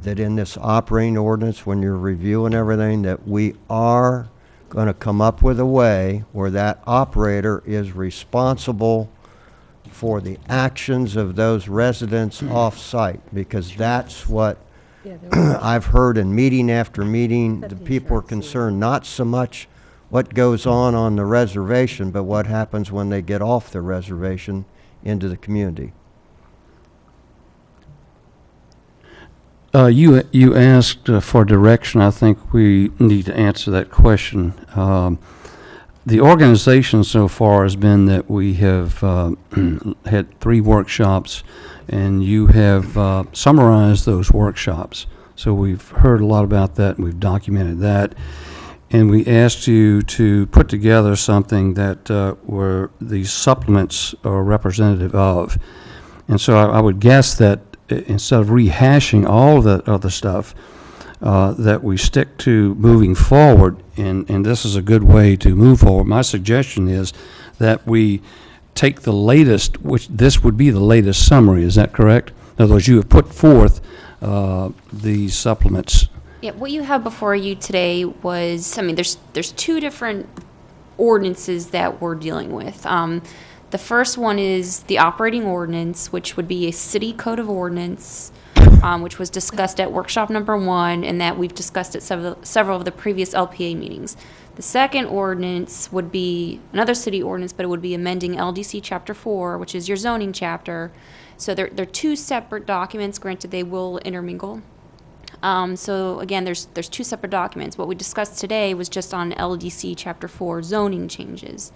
that in this operating ordinance, when you're reviewing everything, that we are going to come up with a way where that operator is responsible for the actions of those residents off-site, because that's what I've heard in meeting after meeting. The people are concerned not so much what goes on the reservation, but what happens when they get off the reservation into the community. You asked for direction. I think we need to answer that question. The organization so far has been that we have had 3 workshops, and you have summarized those workshops. So we've heard a lot about that, and we've documented that. And we asked you to put together something that were these supplements are representative of. And so I would guess that instead of rehashing all of that other stuff, that we stick to moving forward, and this is a good way to move forward. My suggestion is that we take the latest, which this would be the latest summary, is that correct? In other words, you have put forth these supplements. Yeah, what you have before you today was, I mean, there's 2 different ordinances that we're dealing with. The first one is the operating ordinance, which would be a city code of ordinance, which was discussed at workshop number 1, and that we've discussed at several of the previous LPA meetings. The second ordinance would be another city ordinance, but it would be amending LDC Chapter 4, which is your zoning chapter. So they're 2 separate documents. Granted, they will intermingle. So again, there's 2 separate documents. What we discussed today was just on LDC Chapter 4 zoning changes.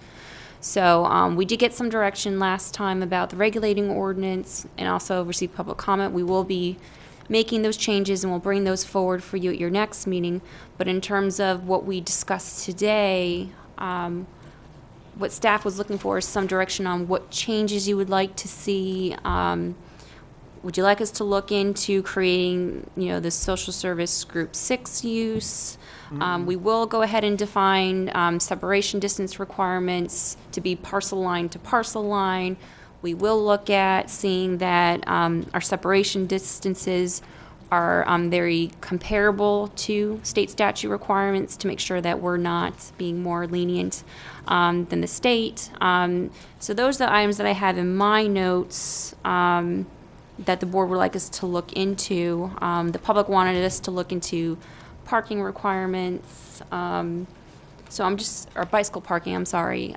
So we did get some direction last time about the regulating ordinance, and also received public comment. We will be making those changes, and we'll bring those forward for you at your next meeting. But in terms of what we discussed today, what staff was looking for is some direction on what changes you would like to see. Would you like us to look into creating, the social service group 6 use? We will go ahead and define separation distance requirements to be parcel line to parcel line. We will look at seeing that our separation distances are very comparable to state statute requirements to make sure that we're not being more lenient than the state. So those are the items that I have in my notes that the board would like us to look into. The public wanted us to look into parking requirements, or bicycle parking, I'm sorry.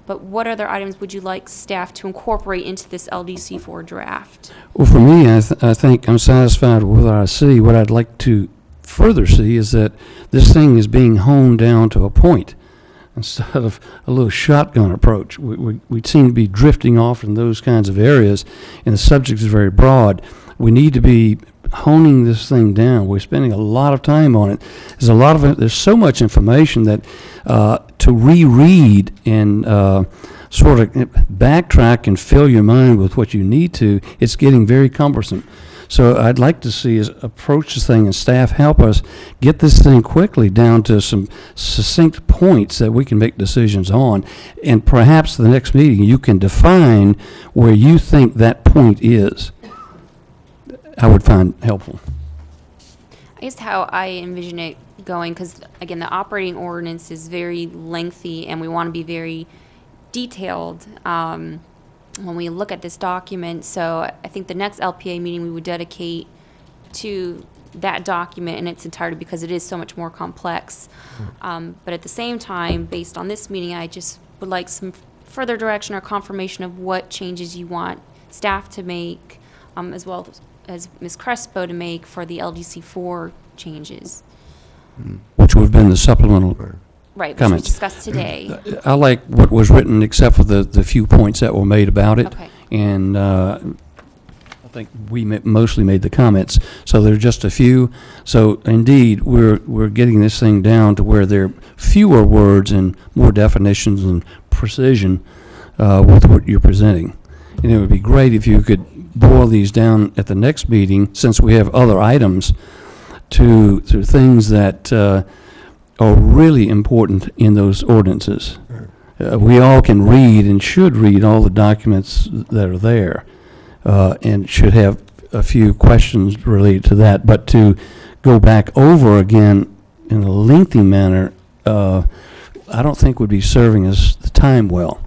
But what other items would you like staff to incorporate into this LDC4 draft? Well, for me, I think I'm satisfied with what I see. What I'd like to further see is that this thing is being honed down to a point instead of a little shotgun approach. We seem to be drifting off in those kinds of areas, and the subject is very broad. We need to be honing this thing down. We're spending a lot of time on it. There's so much information that to reread and sort of backtrack and fill your mind with what you need to, it's getting very cumbersome. So I'd like to see us approach this thing, and staff help us get this thing quickly down to some succinct points that we can make decisions on. And perhaps the next meeting you can define where you think that point is. I would find helpful. I guess how I envision it going, because again, the operating ordinance is very lengthy, and we want to be very detailed when we look at this document. So I think the next LPA meeting we would dedicate to that document in its entirety, because it is so much more complex. But at the same time, based on this meeting, I just would like some further direction or confirmation of what changes you want staff to make, as well as Ms. Crespo to make for the LDC 4 changes. Which would have been the supplemental Right, which we comments. discussed today. I like what was written, except for the few points that were made about it. Okay. And I think we mostly made the comments, so there are just a few. So indeed, we're getting this thing down to where there are fewer words and more definitions and precision with what you're presenting. And it would be great if you could boil these down at the next meeting, since we have other items, to things that are really important in those ordinances. We all can read and should read all the documents that are there, and should have a few questions related to that. But to go back over again in a lengthy manner, I don't think would be serving us the time well.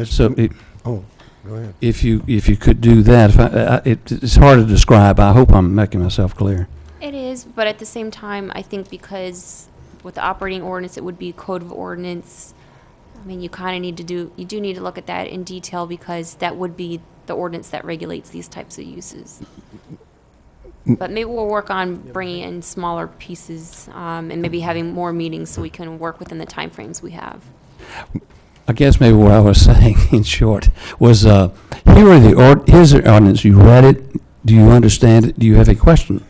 So Oh, go ahead. if you could do that, it's hard to describe. I hope I'm making myself clear. It is, but at the same time, I think because with the operating ordinance, it would be code of ordinance. I mean, you kind of you do need to look at that in detail, because that would be the ordinance that regulates these types of uses. But maybe we'll work on bringing in smaller pieces, and maybe having more meetings so we can work within the timeframes we have. I guess maybe what I was saying in short was, here are here's the ordinance. You read it. Do you understand it? Do you have a question?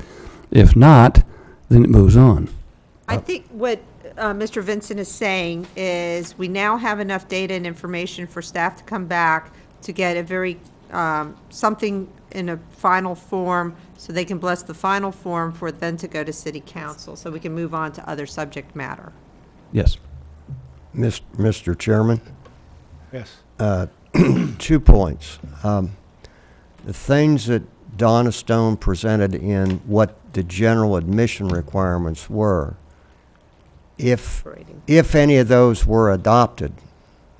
If not, then it moves on. I think what Mr. Vincent is saying is we now have enough data and information for staff to come back to get a very, something in a final form, so they can bless the final form for it then to go to city council, so we can move on to other subject matter. Yes. Mr. Chairman? Yes. 2 points. The things that Donna Stone presented in what the general admission requirements were, if any of those were adopted,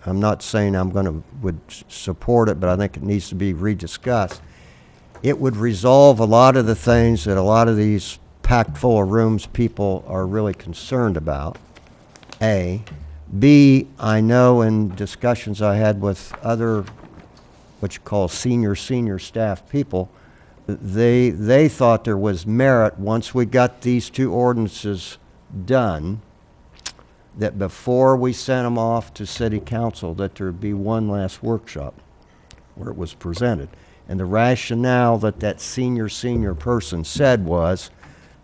I'm not saying would support it, but I think it needs to be rediscussed. It would resolve a lot of the things that a lot of these packed full of rooms people are really concerned about, A. B, I know in discussions I had with other, what you call senior staff people, they thought there was merit, once we got these 2 ordinances done, that before we sent them off to city council, that there'd be one last workshop where it was presented. And the rationale that senior person said was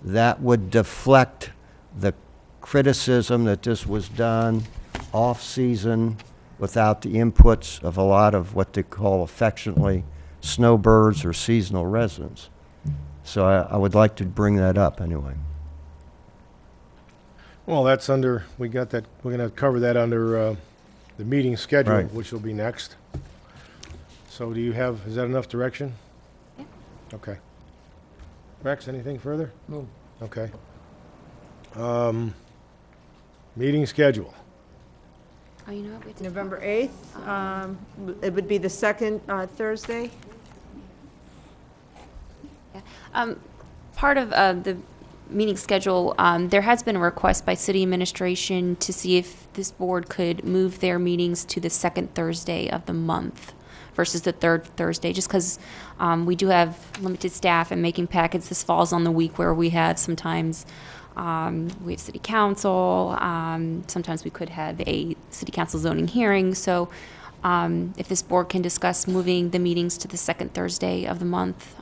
that would deflect the criticism that this was done off-season without the inputs of a lot of what they call affectionately snowbirds or seasonal residents. So I would like to bring that up anyway. Well, that's under, we got that, we're going to cover that under the meeting schedule, Right. which will be next. So do you have, is that enough direction? Yeah. Okay. Rex, anything further? No. Okay. Meeting schedule. Oh, you know what? We have to- November 8th, it would be the second Thursday. Yeah. Part of the meeting schedule, there has been a request by city administration to see if this board could move their meetings to the second Thursday of the month versus the third Thursday, just because we do have limited staff, and making packets, this falls on the week where we have sometimes we have city council, sometimes we could have a city council zoning hearing. So if this board can discuss moving the meetings to the second Thursday of the month,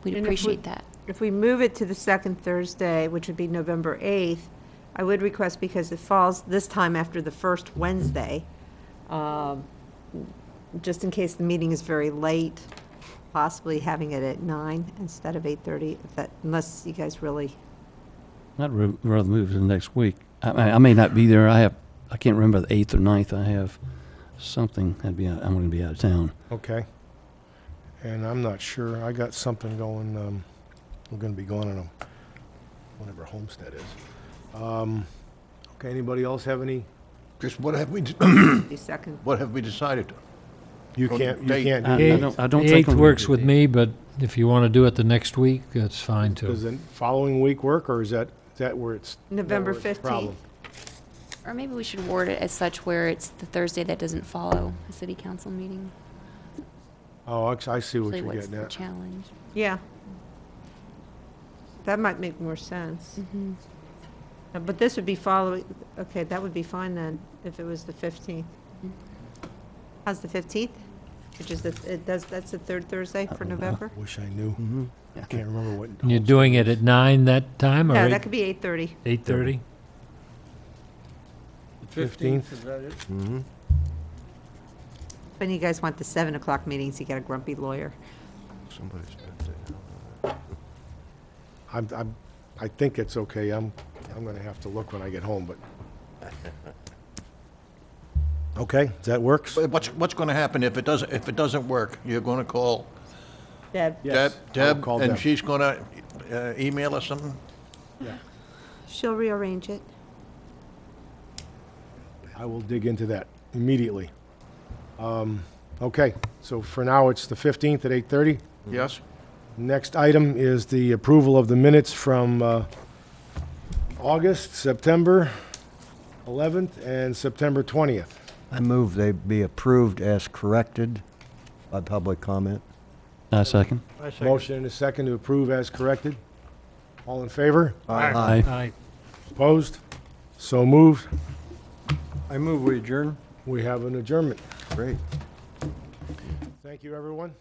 we'd And appreciate that. If we move it to the second Thursday, which would be November 8th, I would request, because it falls this time after the first Wednesday, just in case the meeting is very late, possibly having it at 9 instead of 8:30, if that, unless you guys really. I'd rather move to the next week. I may not be there. I can't remember the 8th or 9th. I have something. I'm going to be out of town. Okay. And I'm not sure. I got something going. I'm going to be going on whatever Homestead is. Okay. Anybody else have any? Just what have we, The second. what have we decided? You Go can't. You date. can't. I Do don't The think 8th I'm works gonna with do me, but if you want to do it the next week, that's fine Does too. the following week work, or is that where it's November that where it's a 15th. problem? Or maybe we should word it as such where it's the Thursday that doesn't follow a city council meeting. Oh, I see what Really you're what's getting the at. challenge. Yeah. That might make more sense. But this would be following, okay, that would be fine then, if it was the 15th. How's the 15th? Which is that's the third Thursday for November? Wish I knew. I can't remember what. And you're doing it at 9 that time, or Yeah, that could be 8:30. 8:30? 15th. Is that it? Mm-hmm. When you guys want the 7 o'clock meetings, you get a grumpy lawyer. Somebody's birthday. I think it's okay. I'm going to have to look when I get home, but. Okay, does that works? But what's going to happen if it doesn't work? You're going to call Deb? Yes, I will Deb, call and Deb. she's going to email us something? She'll rearrange it. I will dig into that immediately. Okay, so for now, it's the 15th at 8:30. Yes? Next item is the approval of the minutes from August, September 11th, and September 20th. I move they be approved as corrected by public comment. I second. Motion and a second to approve as corrected. All in favor? Aye. Aye. Opposed? So moved. I move we adjourn. We have an adjournment. Great. Thank you, everyone.